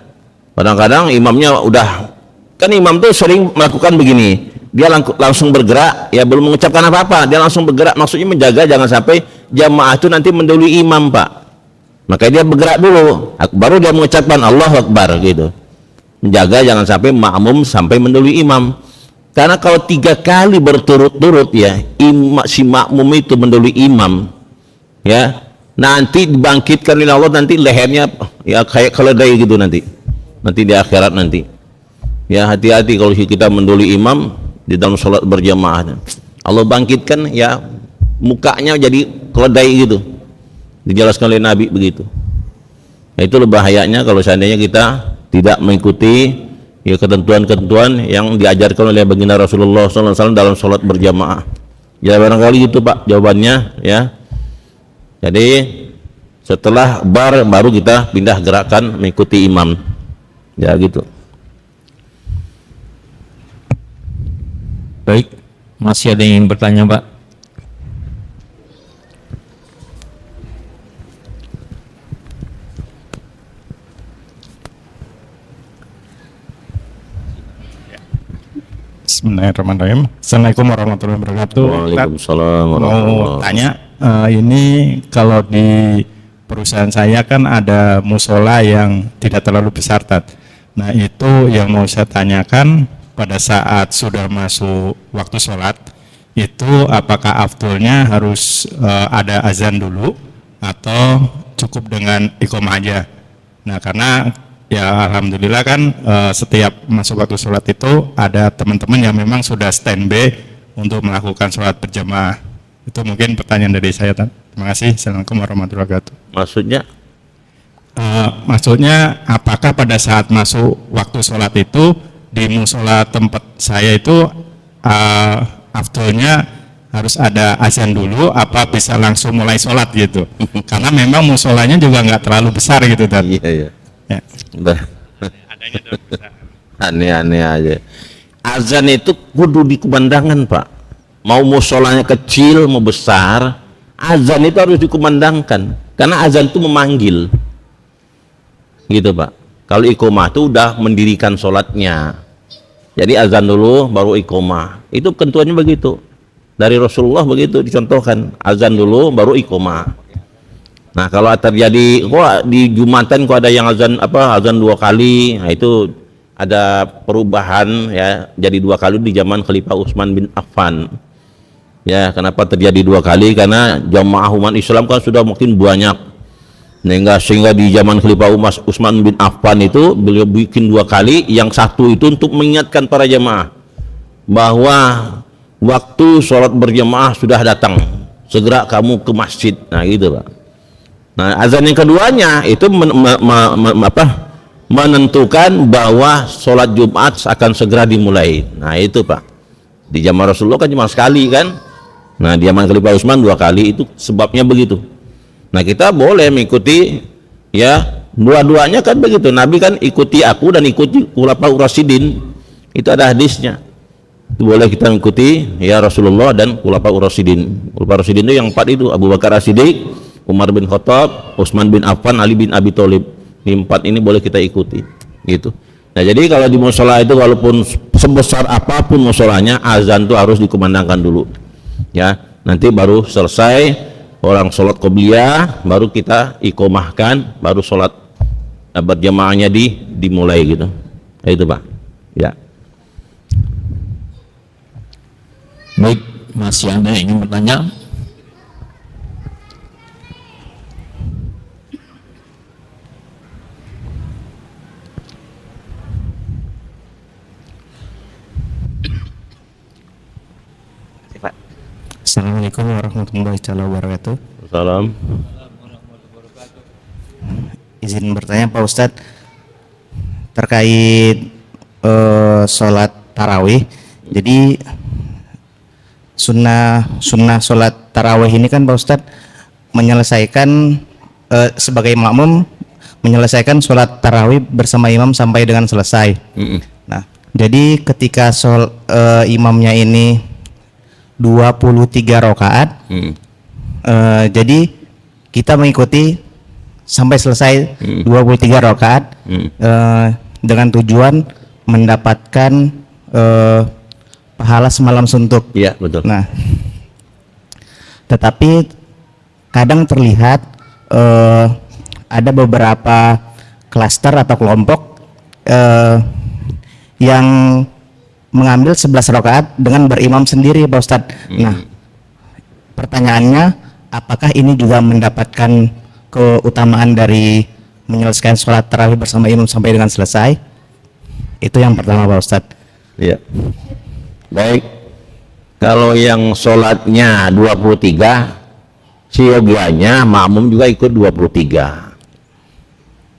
Kadang-kadang imamnya udah, kan imam tuh sering melakukan begini, dia langsung bergerak, ya, belum mengucapkan apa-apa, dia langsung bergerak, maksudnya menjaga jangan sampai jamaah itu nanti mendahului imam Pak. Makanya dia bergerak dulu, baru dia mengucapkan Allahu Akbar gitu, menjaga jangan sampai makmum sampai mendahului imam. Karena kalau 3 kali berturut-turut ya si makmum itu mendahului imam, ya, nanti dibangkitkan oleh Allah, nanti lehernya ya kayak keledai gitu nanti di akhirat nanti. Ya hati-hati kalau kita mendahului imam, di dalam sholat berjamaah. Allah bangkitkan ya mukanya jadi keledai gitu, dijelaskan oleh Nabi begitu. Nah, itu bahayanya kalau seandainya kita tidak mengikuti ya ketentuan-ketentuan yang diajarkan oleh baginda Rasulullah SAW dalam sholat berjamaah. Ya barangkali itu Pak jawabannya ya. Jadi setelah baru kita pindah gerakan mengikuti imam. Ya gitu. Baik, masih ada yang ingin bertanya Pak? Bismillahirrahmanirrahim. Assalamualaikum warahmatullahi wabarakatuh. Waalaikumsalam Mau warahmatullahi tanya, ini kalau di perusahaan saya kan ada musola yang tidak terlalu besar, Tat. Nah itu yang mau saya tanyakan, pada saat sudah masuk waktu sholat, itu apakah afdolnya harus ada azan dulu atau cukup dengan iqomah aja? Nah karena ya alhamdulillah kan setiap masuk waktu sholat itu ada teman-teman yang memang sudah standby untuk melakukan sholat berjamaah. Itu mungkin pertanyaan dari saya, Tan. Terima kasih. Assalamualaikum warahmatullahi wabarakatuh. Maksudnya Maksudnya apakah pada saat masuk waktu sholat itu di musola tempat saya itu afdolnya harus ada azan dulu apa bisa langsung mulai sholat gitu? Karena memang musolanya juga nggak terlalu besar gitu, Tan. iya. Ya. Udah. Aneh-aneh aja. Azan itu kudu dikumandangkan Pak. Mau musolanya kecil mau besar, azan itu harus dikumandangkan. Karena azan itu memanggil. Gitu Pak. Kalau iqomah itu udah mendirikan sholatnya. Jadi azan dulu baru iqomah. Itu ketentuannya begitu. Dari Rasulullah begitu dicontohkan. Azan dulu baru iqomah. Nah kalau terjadi kok di Jumatan kok ada yang azan dua kali, nah itu ada perubahan ya, jadi dua kali di zaman Khalifah Utsman bin Affan. Ya kenapa terjadi dua kali? Karena jamaah umat Islam kan sudah makin banyak. Sehingga di zaman Khalifah Utsman bin Affan itu beliau bikin dua kali, yang satu itu untuk mengingatkan para jamaah bahwa waktu sholat berjamaah sudah datang, segera kamu ke masjid. Nah gitu Pak. Nah azan yang keduanya itu menentukan bahwa sholat Jumat akan segera dimulai. Nah itu Pak, di zaman Rasulullah kan cuma sekali kan. Nah di zaman Khalifah Utsman dua kali, itu sebabnya begitu. Nah kita boleh mengikuti ya dua-duanya kan begitu. Nabi kan ikuti aku dan ikuti Khulafaur Rasyidin, itu ada hadisnya. Itu boleh kita mengikuti ya Rasulullah dan Khulafaur Rasyidin. Khulafaur Rasyidin itu yang empat itu, Abu Bakar As-Siddiq, Umar bin Khattab, Utsman bin Affan, Ali bin Abi Thalib. Ini empat ini boleh kita ikuti gitu. Nah jadi kalau di musola itu walaupun sebesar apapun musolanya, azan itu harus dikumandangkan dulu ya. Nanti baru selesai orang sholat qobliyah, baru kita iqomahkan, baru sholat berjamaahnya dimulai gitu. Nah, itu Pak ya. Baik, masih ada yang ingin bertanya? Assalamualaikum warahmatullahi wabarakatuh. Salam. Izin bertanya Pak Ustadz terkait sholat tarawih. Jadi sunnah sholat tarawih ini kan Pak Ustadz menyelesaikan sebagai makmum menyelesaikan sholat tarawih bersama imam sampai dengan selesai. Nah, jadi ketika imamnya ini 23 rakaat, jadi kita mengikuti sampai selesai 23 rakaat dengan tujuan mendapatkan pahala semalam suntuk. Iya betul. Nah, tetapi kadang terlihat ada beberapa klaster atau kelompok yang mengambil 11 rakaat dengan berimam sendiri Pak Ustadz. Nah pertanyaannya, apakah ini juga mendapatkan keutamaan dari menyelesaikan sholat tarawih bersama imam sampai dengan selesai? Itu yang pertama Pak Ustadz. Iya. Baik. Kalau yang sholatnya 23, siogianya makmum juga ikut 23.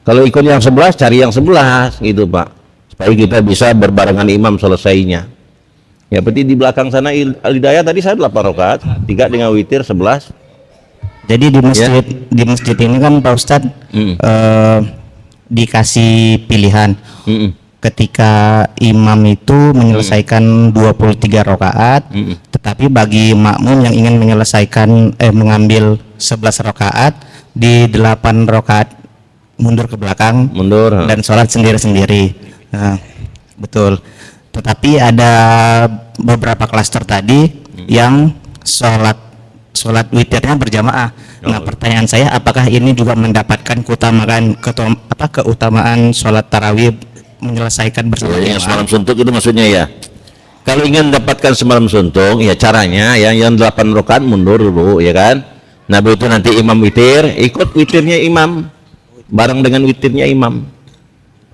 Kalau ikut yang 11, cari yang 11 gitu Pak, supaya kita bisa berbarengan imam selesainya. Ya berarti di belakang sana Al-Hidayah tadi saya 8 rakaat, 3 dengan witir 11. Jadi di masjid ini kan Pak Ustadz dikasih pilihan. Ketika imam itu menyelesaikan 23 rakaat, tetapi bagi makmum yang ingin menyelesaikan mengambil 11 rakaat di 8 rakaat mundur ke belakang, dan sholat sendiri-sendiri. Nah, betul. Tetapi ada beberapa klaster tadi yang sholat witirnya berjamaah. Nah, pertanyaan saya, apakah ini juga mendapatkan keutamaan sholat tarawih menyelesaikan bersama yang semalam suntuk itu maksudnya ya. Kalau ingin mendapatkan semalam suntuk, ya caranya yang 8 rakaat mundur dulu, ya kan. Nah begitu nanti imam witir, ikut witirnya imam, bareng dengan witirnya imam.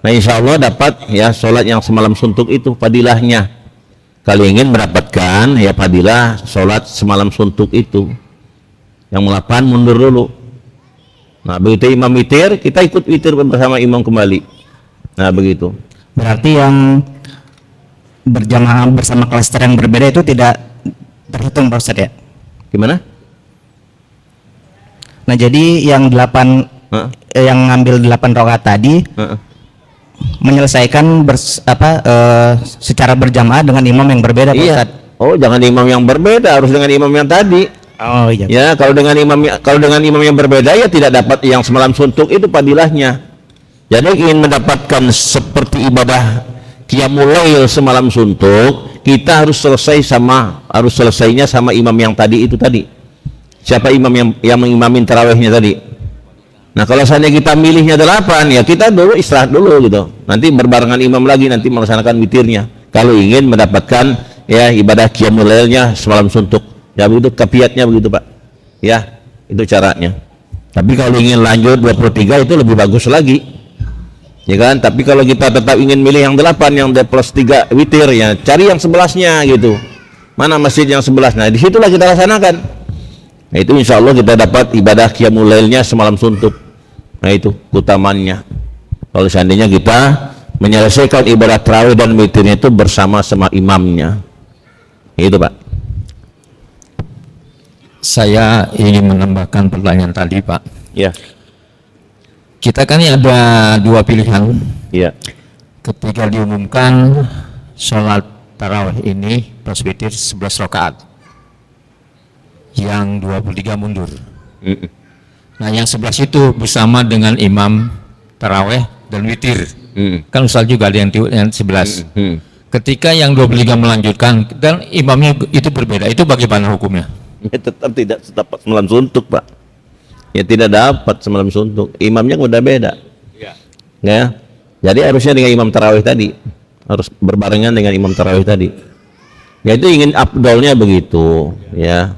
Nah insya Allah dapat ya sholat yang semalam suntuk itu fadilahnya. Kalau ingin mendapatkan ya fadilah sholat semalam suntuk itu, yang 8 mundur dulu. Nah begitu imam witir, kita ikut witir bersama imam kembali. Nah begitu. Berarti yang berjamaah bersama klaster yang berbeda itu tidak terhitung Pak Ustadz ya? Gimana? Nah jadi yang 8 yang ngambil 8 rakaat tadi menyelesaikan secara berjamaah dengan imam yang berbeda Pak Ustadz. Oh jangan imam yang berbeda, harus dengan imam yang tadi. Oh iya. Ya kalau dengan imam yang berbeda ya tidak dapat yang semalam suntuk itu fadilahnya. Jadi ingin mendapatkan seperti ibadah qiyamul lail semalam suntuk, kita harus selesainya sama imam yang tadi itu tadi. Siapa imam yang mengimamin tarawihnya tadi? Nah kalau seandainya kita milihnya 8, ya kita dulu istirahat dulu gitu. Nanti berbarengan imam lagi, nanti melaksanakan witirnya. Kalau ingin mendapatkan ya ibadah qiyamul lailnya semalam suntuk, ya begitu kafiatnya begitu Pak. Ya itu caranya. Tapi kalau ingin lanjut 23 itu lebih bagus lagi. Ya kan, tapi kalau kita tetap ingin milih yang 8 yang plus 3 witir, ya cari yang 11-nya gitu. Mana masjid yang 11? Nah disitulah kita laksanakan. Nah itu insya Allah kita dapat ibadah qiyamul lailnya semalam suntuk. Nah itu utamannya. Kalau seandainya kita menyelesaikan ibadah tarawih dan witirnya itu bersama sama imamnya. Itu Pak. Saya ingin menambahkan pertanyaan tadi Pak. Ya. Kita kan ada 2 pilihan. Iya. Ketika diumumkan sholat tarawih ini plus witir 11 rakaat, yang 23 mundur. Nah yang 11 itu bersama dengan imam tarawih dan witir. Kan Ustaz juga ada yang 11. Ketika yang 23 melanjutkan dan imamnya itu berbeda, itu bagaimana hukumnya? Ya, tetap tidak dapat semalam suntuk Pak. Ya tidak dapat semalam suntuk, imamnya udah beda. Ya. Jadi harusnya dengan imam tarawih tadi, harus berbarengan dengan imam tarawih tadi. Ya itu ingin afdolnya begitu, ya.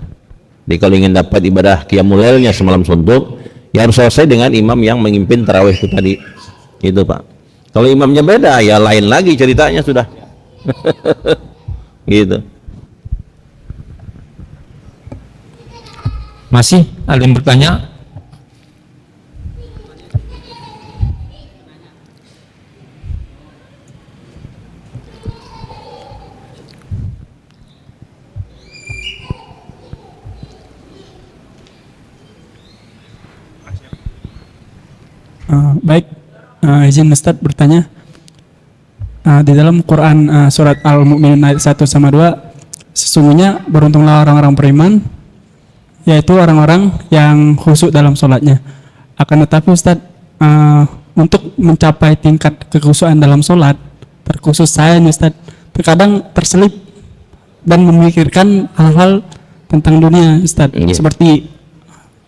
Jadi kalau ingin dapat ibadah qiyamul lailnya semalam suntuk, ya harus selesai dengan imam yang memimpin tarawih itu tadi. Itu Pak. Kalau imamnya beda, ya lain lagi ceritanya sudah. Gitu. Masih ada yang bertanya? Baik, izin Ustadz bertanya. Di dalam Quran surat Al-Mu'minun ayat 1 sama 2, sesungguhnya beruntunglah orang-orang beriman, yaitu orang-orang yang khusyuk dalam sholatnya. Akan tetapi Ustadz, untuk mencapai tingkat kekhusyukan dalam sholat, terkhusus saya nih Ustadz, terkadang terselip dan memikirkan hal-hal tentang dunia Ustadz, seperti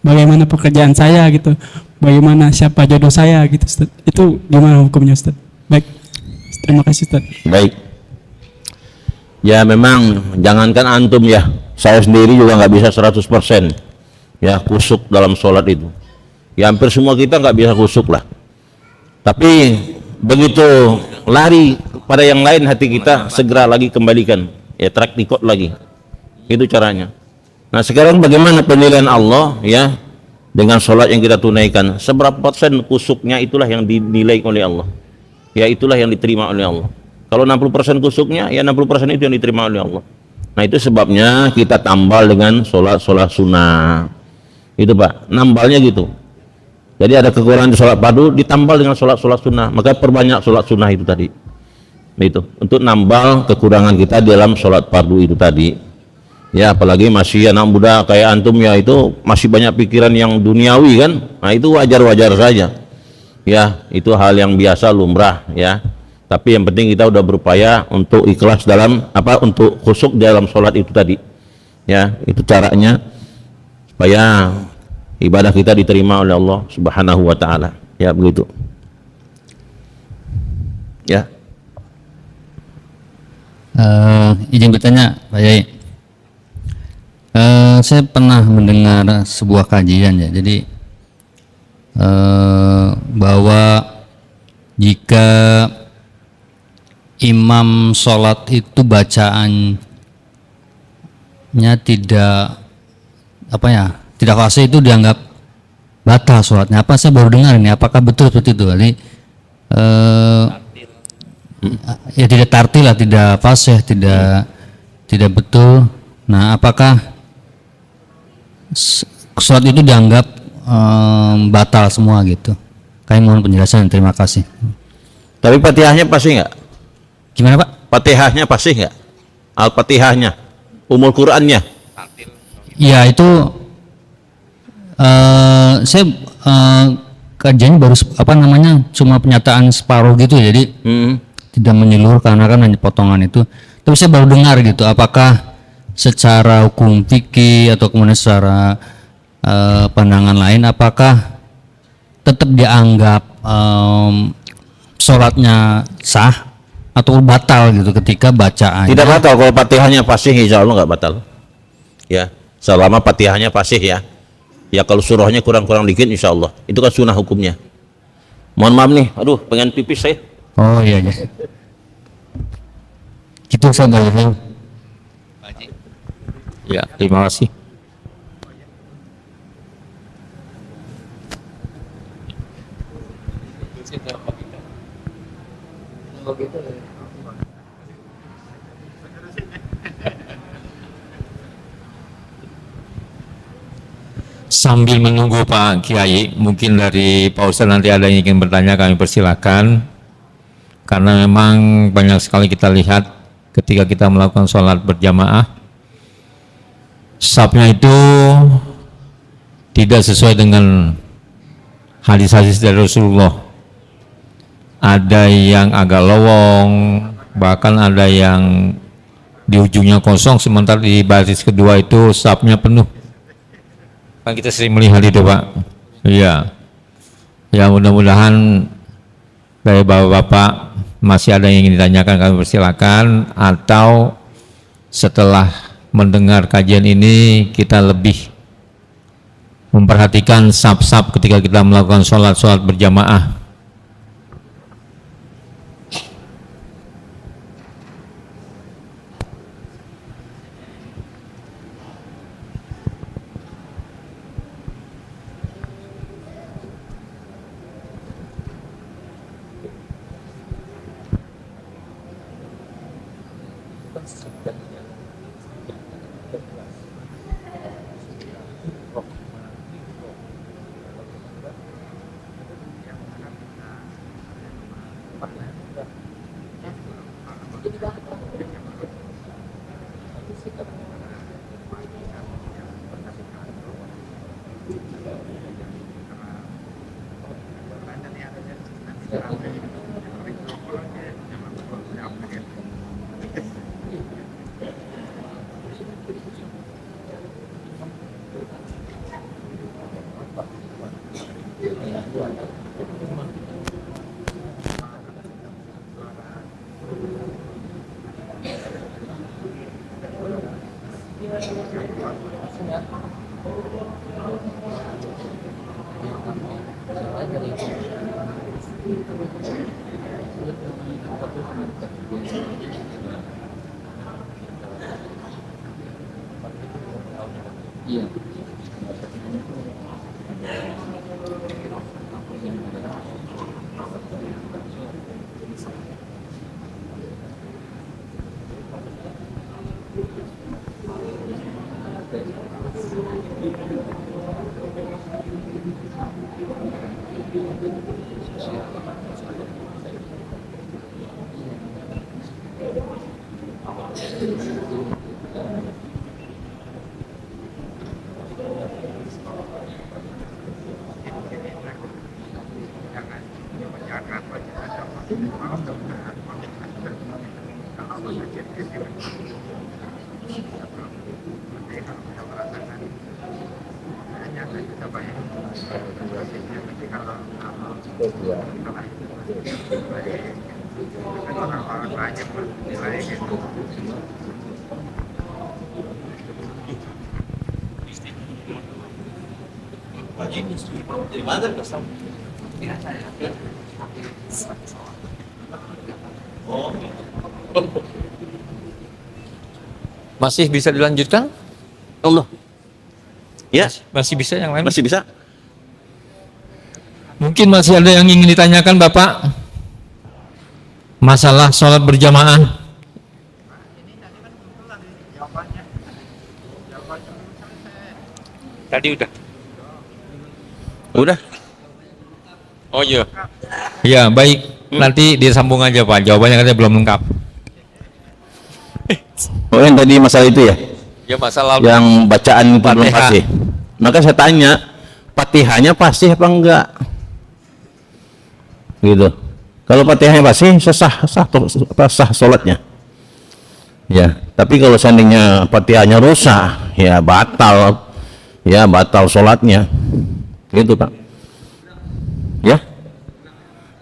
bagaimana pekerjaan saya gitu, bagaimana siapa jodoh saya gitu Ustaz. Itu gimana hukumnya Ustaz? Baik, terima kasih Ustaz. Baik. Ya memang jangankan antum ya, saya sendiri juga nggak bisa 100% ya khusyuk dalam sholat itu. Ya hampir semua kita nggak bisa khusyuk lah. Tapi begitu lari pada yang lain, hati kita segera lagi kembalikan ya track record lagi. Itu caranya. Nah sekarang bagaimana penilaian Allah ya dengan sholat yang kita tunaikan? Seberapa persen kusuknya itulah yang dinilai oleh Allah. Ya itulah yang diterima oleh Allah. Kalau 60% kusuknya, ya 60% itu yang diterima oleh Allah. Nah itu sebabnya kita tambal dengan sholat sunnah. Itu Pak, nambalnya gitu. Jadi ada kekurangan di sholat fardu, ditambal dengan sholat sunnah. Maka perbanyak sholat sunnah itu tadi. Itu untuk nambal kekurangan kita dalam sholat fardu itu tadi. Ya apalagi masih anak muda kayak antum ya, itu masih banyak pikiran yang duniawi kan. Nah itu wajar-wajar saja ya, itu hal yang biasa lumrah ya, tapi yang penting kita udah berupaya untuk ikhlas dalam untuk khusyuk dalam sholat itu tadi ya. Itu caranya supaya ibadah kita diterima oleh Allah Subhanahu wa ta'ala ya, begitu ya. Izin bertanya Pak Yai. Saya pernah mendengar sebuah kajian ya, jadi bahwa jika imam sholat itu bacaannya tidak tidak fasih, itu dianggap batal sholatnya. Apa, saya baru dengar ini, apakah betul seperti itu? Jadi ya tidak tartil lah, tidak fasih, tidak betul. Nah apakah sholat itu dianggap batal semua gitu? Kami mohon penjelasan, terima kasih. Tapi Fatihahnya pasti nggak? Gimana Pak? Fatihahnya pasti nggak? Al-Fatihahnya, Ummul Qurannya? Ya itu saya kajiannya baru cuma penyataan separuh gitu, jadi tidak menyeluruh karena kan hanya potongan itu. Tapi saya baru dengar gitu, apakah secara hukum fikih atau kemudian secara pandangan lain, apakah tetap dianggap sholatnya sah atau batal gitu ketika bacaannya? Tidak batal kalau Fatihahnya fasih, insya Allah nggak batal ya, selama Fatihahnya fasih ya. Ya kalau surahnya kurang-kurang dikit insya Allah itu kan sunnah hukumnya. Mohon maaf nih, aduh pengen pipis saya. Oh iya iya, gitu saja. Ya, terima kasih. Sambil menunggu Pak Kiai, mungkin dari Pak Ustadz nanti ada yang ingin bertanya, kami persilakan. Karena memang banyak sekali kita lihat ketika kita melakukan sholat berjamaah, safnya itu tidak sesuai dengan hadis-hadis dari Rasulullah. Ada yang agak lowong, bahkan ada yang di ujungnya kosong, sementara di baris kedua itu safnya penuh. Kan kita sering melihat itu Pak. Iya. Ya mudah-mudahan dari bapak-bapak masih ada yang ingin ditanyakan, kami persilakan, atau setelah mendengar kajian ini kita lebih memperhatikan saf-saf ketika kita melakukan sholat berjamaah. Masih bisa dilanjutkan? Allah. Ya, Masih bisa yang lain? masih bisa. Mungkin masih ada yang ingin ditanyakan Bapak? Masalah sholat berjamaah. Tadi udah. Udah. Oh iya. Ya baik. Nanti disambung aja Pak. Jawabannya katanya belum lengkap. Oh, yang tadi masalah itu ya? Ya masalah Yang bacaan itu belum Fatihah. pasti. Maka saya tanya, Fatihahnya pasti apa enggak? Gitu. Kalau Fatihahnya pasti, sah sholatnya. Ya, tapi kalau seandainya Fatihahnya rusak, ya batal sholatnya. Gitu Pak. Ya,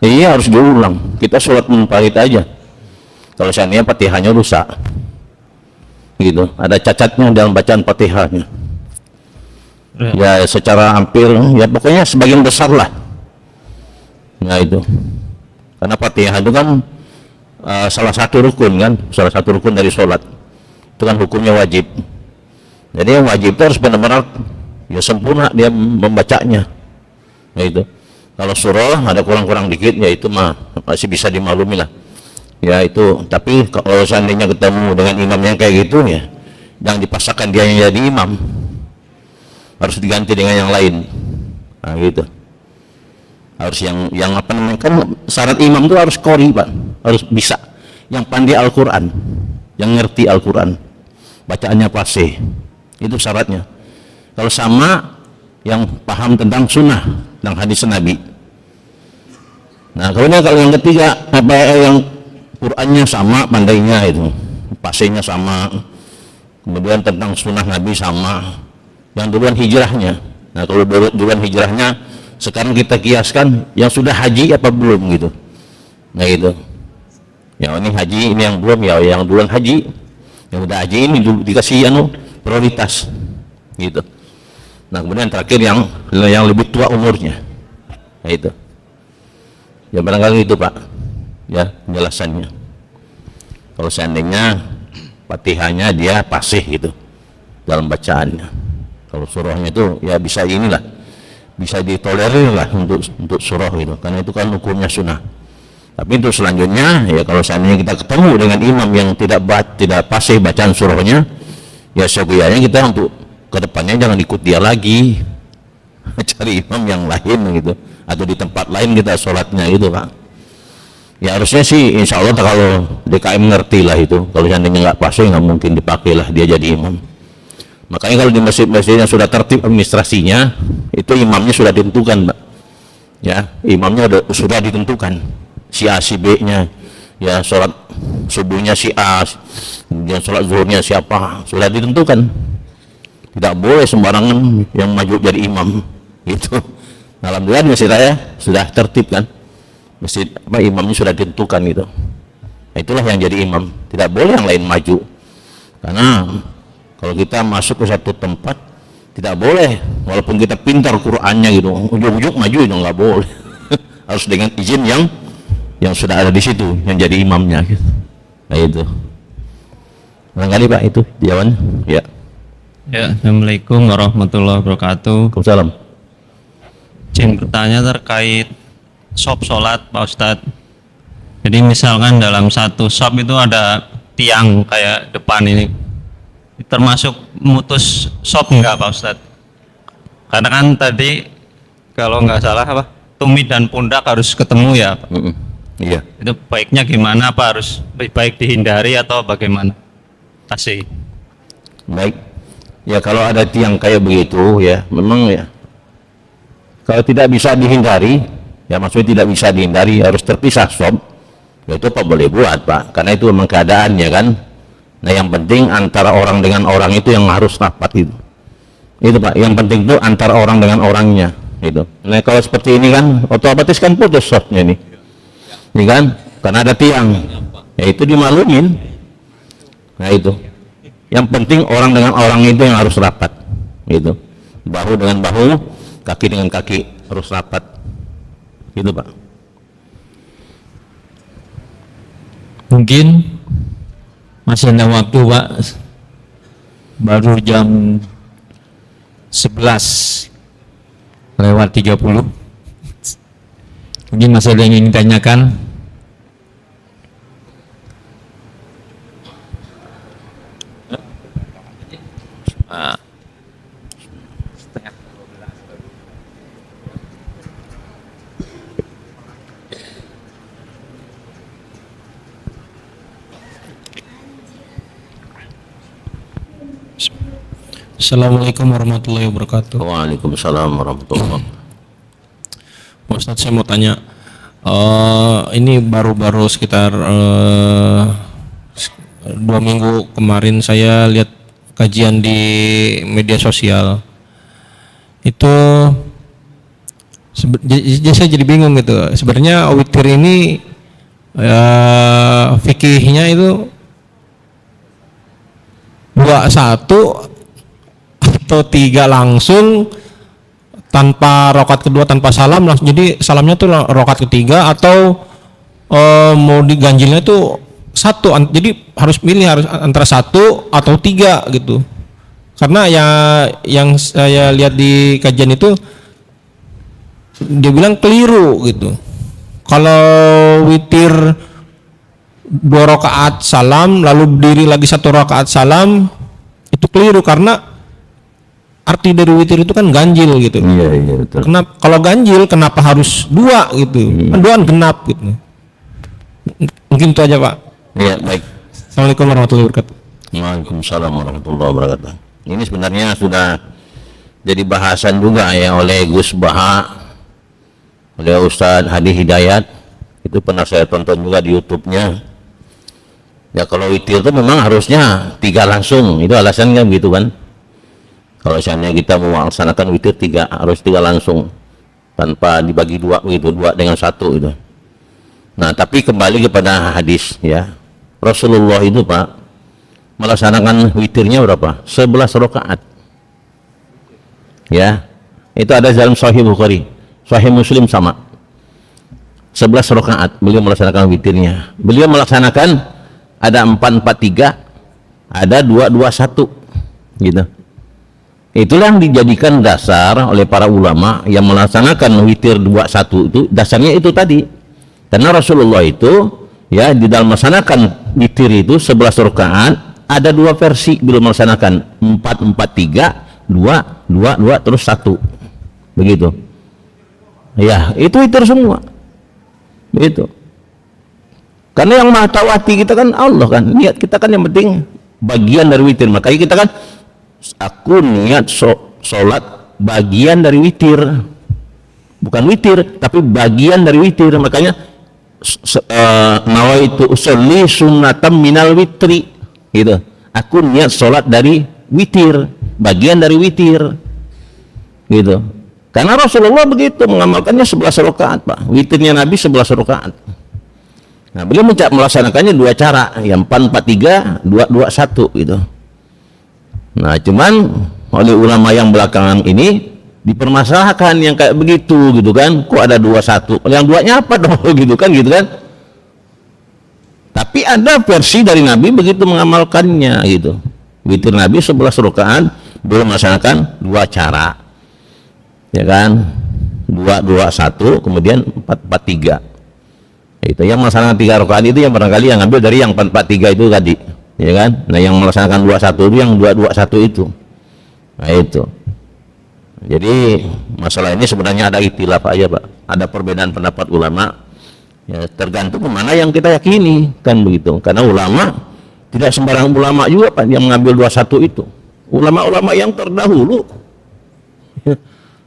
iya harus diulang. Kita sholat munfarid aja. Kalau seandainya Fatihahnya rusak, gitu, ada cacatnya dalam bacaan Fatihahnya. Ya, secara hampir, ya pokoknya sebagian besar lah. Nah itu, karena Fatihah itu kan salah satu rukun dari sholat. Itu kan hukumnya wajib. Jadi yang wajib itu harus benar-benar ya sempurna dia membacanya. Nah itu, kalau surah ada kurang-kurang dikit, ya itu mah masih bisa dimaklumi lah. Ya itu, tapi kalau seandainya ketemu dengan imamnya kayak gitu, ya jangan dipaksakan dia yang jadi imam, harus diganti dengan yang lain. Nah gitu, harus yang apa namanya, kan syarat imam itu harus qori Pak, harus bisa, yang pandai Al-Quran, yang ngerti Al-Quran, bacaannya fasih, itu syaratnya. Kalau sama yang paham tentang sunnah, tentang hadis Nabi. Nah kemudian kalau yang ketiga, yang Qurannya sama, pandainya itu, fasihnya sama, kemudian tentang sunnah Nabi sama, yang duluan hijrahnya. Nah kalau duluan hijrahnya, sekarang kita kiaskan yang sudah haji apa belum gitu. Nah itu, yang ini haji, ini yang belum, ya yang duluan haji, yang udah haji ini dulu dikasih prioritas gitu. Nah kemudian terakhir yang lebih tua umurnya. Nah itu, ya barangkali itu Pak, ya penjelasannya. Kalau seandainya Fatihahnya dia fasih gitu dalam bacaannya, kalau surahnya itu ya bisa inilah, bisa ditolerir lah untuk surah gitu, karena itu kan hukumnya sunnah. Tapi untuk selanjutnya, ya kalau seandainya kita ketemu dengan imam yang tidak fasih bacaan surahnya, ya seyogyanya kita untuk kedepannya jangan ikut dia lagi, cari imam yang lain gitu, atau di tempat lain kita sholatnya itu Pak. Ya harusnya sih insya Allah kalau DKM ngerti lah itu, kalau seandainya nggak fasih nggak mungkin dipakai lah dia jadi imam. Makanya kalau di masjid-masjid yang sudah tertib administrasinya, itu imamnya sudah ditentukan Pak. Ya, imamnya sudah ditentukan, si A si B nya, ya sholat subuhnya si A, kemudian sholat zuhurnya siapa, sudah ditentukan. Tidak boleh sembarangan yang maju jadi imam gitu. Alhamdulillah di masjid saya sudah tertib kan, masjid imamnya sudah ditentukan gitu. Nah, itulah yang jadi imam, tidak boleh yang lain maju. Karena kalau kita masuk ke satu tempat, tidak boleh walaupun kita pintar Qur'annya gitu, ujung-ujung maju itu nggak boleh. Harus dengan izin yang sudah ada di situ, yang jadi imamnya gitu. Nah itu barangkali Pak, itu jawabannya ya. Ya, Assalamualaikum warahmatullahi wabarakatuh. Waalaikumsalam. Izin bertanya terkait shop sholat Pak Ustadz. Jadi misalkan dalam satu shop itu ada tiang kayak depan ini, termasuk mutus shop enggak Pak Ustadz? Karena kan tadi kalau nggak salah apa, tumit dan pundak harus ketemu ya Pak. Iya. Itu baiknya gimana Pak? Harus lebih baik dihindari atau bagaimana? Kasih. Baik. Ya kalau ada tiang kayak begitu ya, memang ya. Kalau tidak bisa dihindari, ya maksudnya tidak bisa dihindari, harus terpisah shop. Ya itu Pak boleh buat Pak, karena itu memang keadaannya kan. Nah yang penting antara orang dengan orang itu yang harus rapat itu. Itu Pak, yang penting itu antara orang dengan orangnya itu. Nah kalau seperti ini kan otomatis kan putus shopnya nih. Ini kan, karena ada tiang. Ya itu dimaklumin. Nah itu. Yang penting orang dengan orang itu yang harus rapat. Gitu. Bahu dengan bahu, kaki dengan kaki harus rapat. Gitu Pak. Mungkin masih ada waktu Pak, baru jam 11:30. Mungkin masih ada yang ingin ditanyakan. Assalamualaikum warahmatullahi wabarakatuh. Waalaikumsalam warahmatullahi wabarakatuh. Pak Ustadz, saya mau tanya, ini baru-baru sekitar 2 minggu kemarin saya lihat kajian di media sosial. Itu saya jadi bingung gitu. Sebenarnya witir ini fikihnya itu 21 atau 3 langsung tanpa rokat kedua, tanpa salam langsung, jadi salamnya tuh rokat ketiga, atau mau diganjilnya tuh 1, jadi harus milih, harus antara 1 atau 3 gitu. Karena ya yang saya lihat di kajian itu dia bilang keliru gitu. Kalau witir 2 rakaat salam lalu berdiri lagi 1 rakaat salam, itu keliru karena arti dari witir itu kan ganjil gitu. Iya betul. Kenapa kalau ganjil kenapa harus 2 gitu? Kan 2 genap gitu. Mungkin itu aja Pak. Iya baik. Assalamualaikum warahmatullahi wabarakatuh. Waalaikumsalam warahmatullahi wabarakatuh. Ini sebenarnya sudah jadi bahasan juga ya oleh Gus Baha, oleh Ustadz Hadi Hidayat. Itu pernah saya tonton juga di YouTube-nya. Ya kalau witir itu memang harusnya 3 langsung. Itu alasannya begitu kan. Kalau misalnya kita mau melaksanakan witir 3, harus 3 langsung tanpa dibagi 2 gitu, 2 dengan 1 itu. Nah tapi kembali kepada hadis ya, Rasulullah itu Pak melaksanakan witirnya berapa? 11 rakaat ya. Itu ada dalam Sahih Bukhari, Sahih Muslim sama, 11 rakaat beliau melaksanakan witirnya. Beliau melaksanakan ada 4-4-3, ada 2-2-1 gitu. Itulah yang dijadikan dasar oleh para ulama yang melaksanakan witir 2-1 itu, dasarnya itu tadi. Karena Rasulullah itu ya di dalam melaksanakan witir itu 11 rakaat ada 2 versi belum melaksanakan, 4-4-3, 2-2-2 terus 1 begitu ya. Itu witir semua begitu, karena yang maha tahu hati kita kan Allah kan, niat kita kan yang penting bagian dari witir. Makanya kita kan, aku niat sholat bagian dari witir, bukan witir tapi bagian dari witir. Makanya nawaitu usolli sunnatam minal witri gitu, aku niat sholat dari witir, bagian dari witir gitu. Karena Rasulullah begitu mengamalkannya 11 rakaat Pak, witirnya Nabi 11 rakaat. Nah beliau melaksanakannya 2 cara, yang 4-4-3, 2-2-1 gitu. Nah cuman oleh ulama yang belakangan ini dipermasalahkan yang kayak begitu gitu kan, kok ada 2-1, yang 2-nya apa dong gitu kan. Tapi ada versi dari Nabi begitu mengamalkannya gitu. Witir Nabi 11 rakaat belum melaksanakan 2 cara, ya kan, 2-2-1 kemudian 4-4-3. Itu yang melaksanakan 3 rakaat itu yang barangkali yang ambil dari yang 4-4-3 itu tadi, ya kan. Nah yang melaksanakan 2-1 itu yang 2-2-1 itu. Nah itu. Jadi masalah ini sebenarnya ada ikhtilaf aja Pak, ada perbedaan pendapat ulama, ya tergantung kemana yang kita yakini, kan begitu. Karena ulama tidak sembarang ulama juga Pak yang mengambil 2-1 itu, ulama-ulama yang terdahulu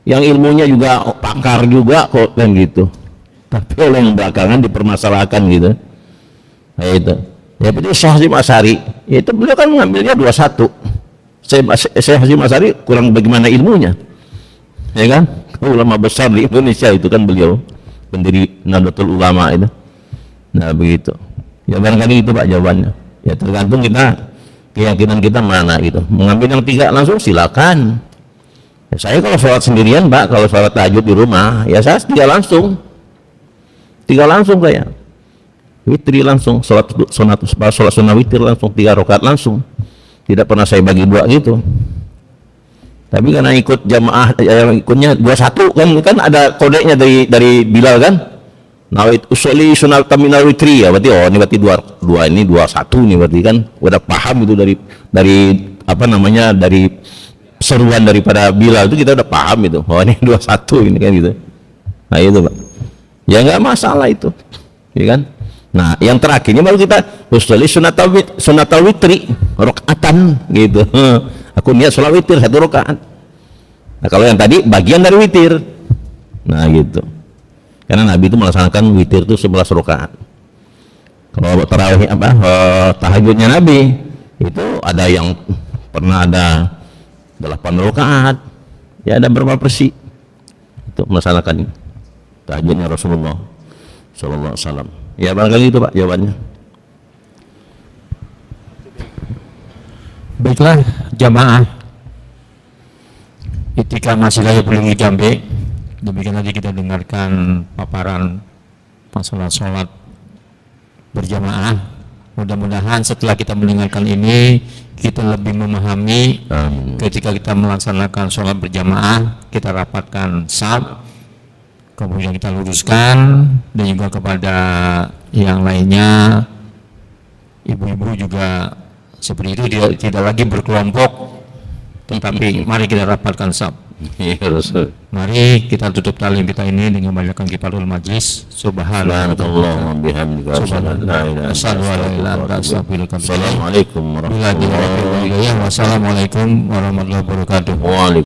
yang ilmunya juga pakar juga kok, kan gitu. Tapi oleh yang belakangan dipermasalahkan gitu. Nah itu ya, itu Syekh Hasyim Asy'ari itu beliau kan mengambilnya 2-1. Syekh Hasyim Asy'ari kurang bagaimana ilmunya, ya kan, ulama besar di Indonesia itu kan, beliau pendiri Nahdlatul Ulama itu. Nah begitu ya, barangkali itu Pak jawabannya. Ya tergantung kita, keyakinan kita mana gitu. Mengambil yang 3 langsung silakan. Ya, saya kalau sholat sendirian Pak, kalau sholat tahajud di rumah ya saya 3 langsung kayak witri langsung, sholat sunnah witir langsung 3 rakaat langsung, tidak pernah saya bagi 2 gitu. Tapi karena ikut jamaah yang ikutnya 2-1 kan ada kodenya dari Bilal kan, nawait usolli sunat minal witri, ya berarti ini berarti 2 ini 2-1 nih berarti kan, udah paham itu dari apa namanya, dari seruan daripada Bilal itu kita udah paham itu, ini 2-1 ini kan gitu. Nah itu Pak, ya nggak masalah itu, ya kan. Nah yang terakhirnya baru kita usolli sunatal witri rakaatan gitu. Aku niat sholat witir 1 rakaat. Nah kalau yang tadi bagian dari witir, nah gitu. Karena Nabi itu melaksanakan witir itu 11 rakaat. Kalau tarawih tahajudnya Nabi itu ada yang pernah ada 8 rakaat, ya ada berapa persi itu melaksanakan tahajudnya Rasulullah Sallallahu Alaihi Wasallam. Ya barangkali itu Pak jawabannya. Baiklah jamaah, ketika masih layak belum Jambe, demikian tadi kita dengarkan paparan masalah sholat berjamaah. Mudah-mudahan setelah kita mendengarkan ini kita lebih memahami. Ketika kita melaksanakan sholat berjamaah, kita rapatkan shaf, kemudian kita luruskan, dan juga kepada yang lainnya, ibu-ibu juga seperti itu, tidak lagi berkelompok, tetapi mari kita rapatkan shaf. Mari kita tutup talim kita ini dengan membacakan kifarul majlis. Subhanallah bihamdika, Assalamualaikum warahmatullahi wabarakatuh.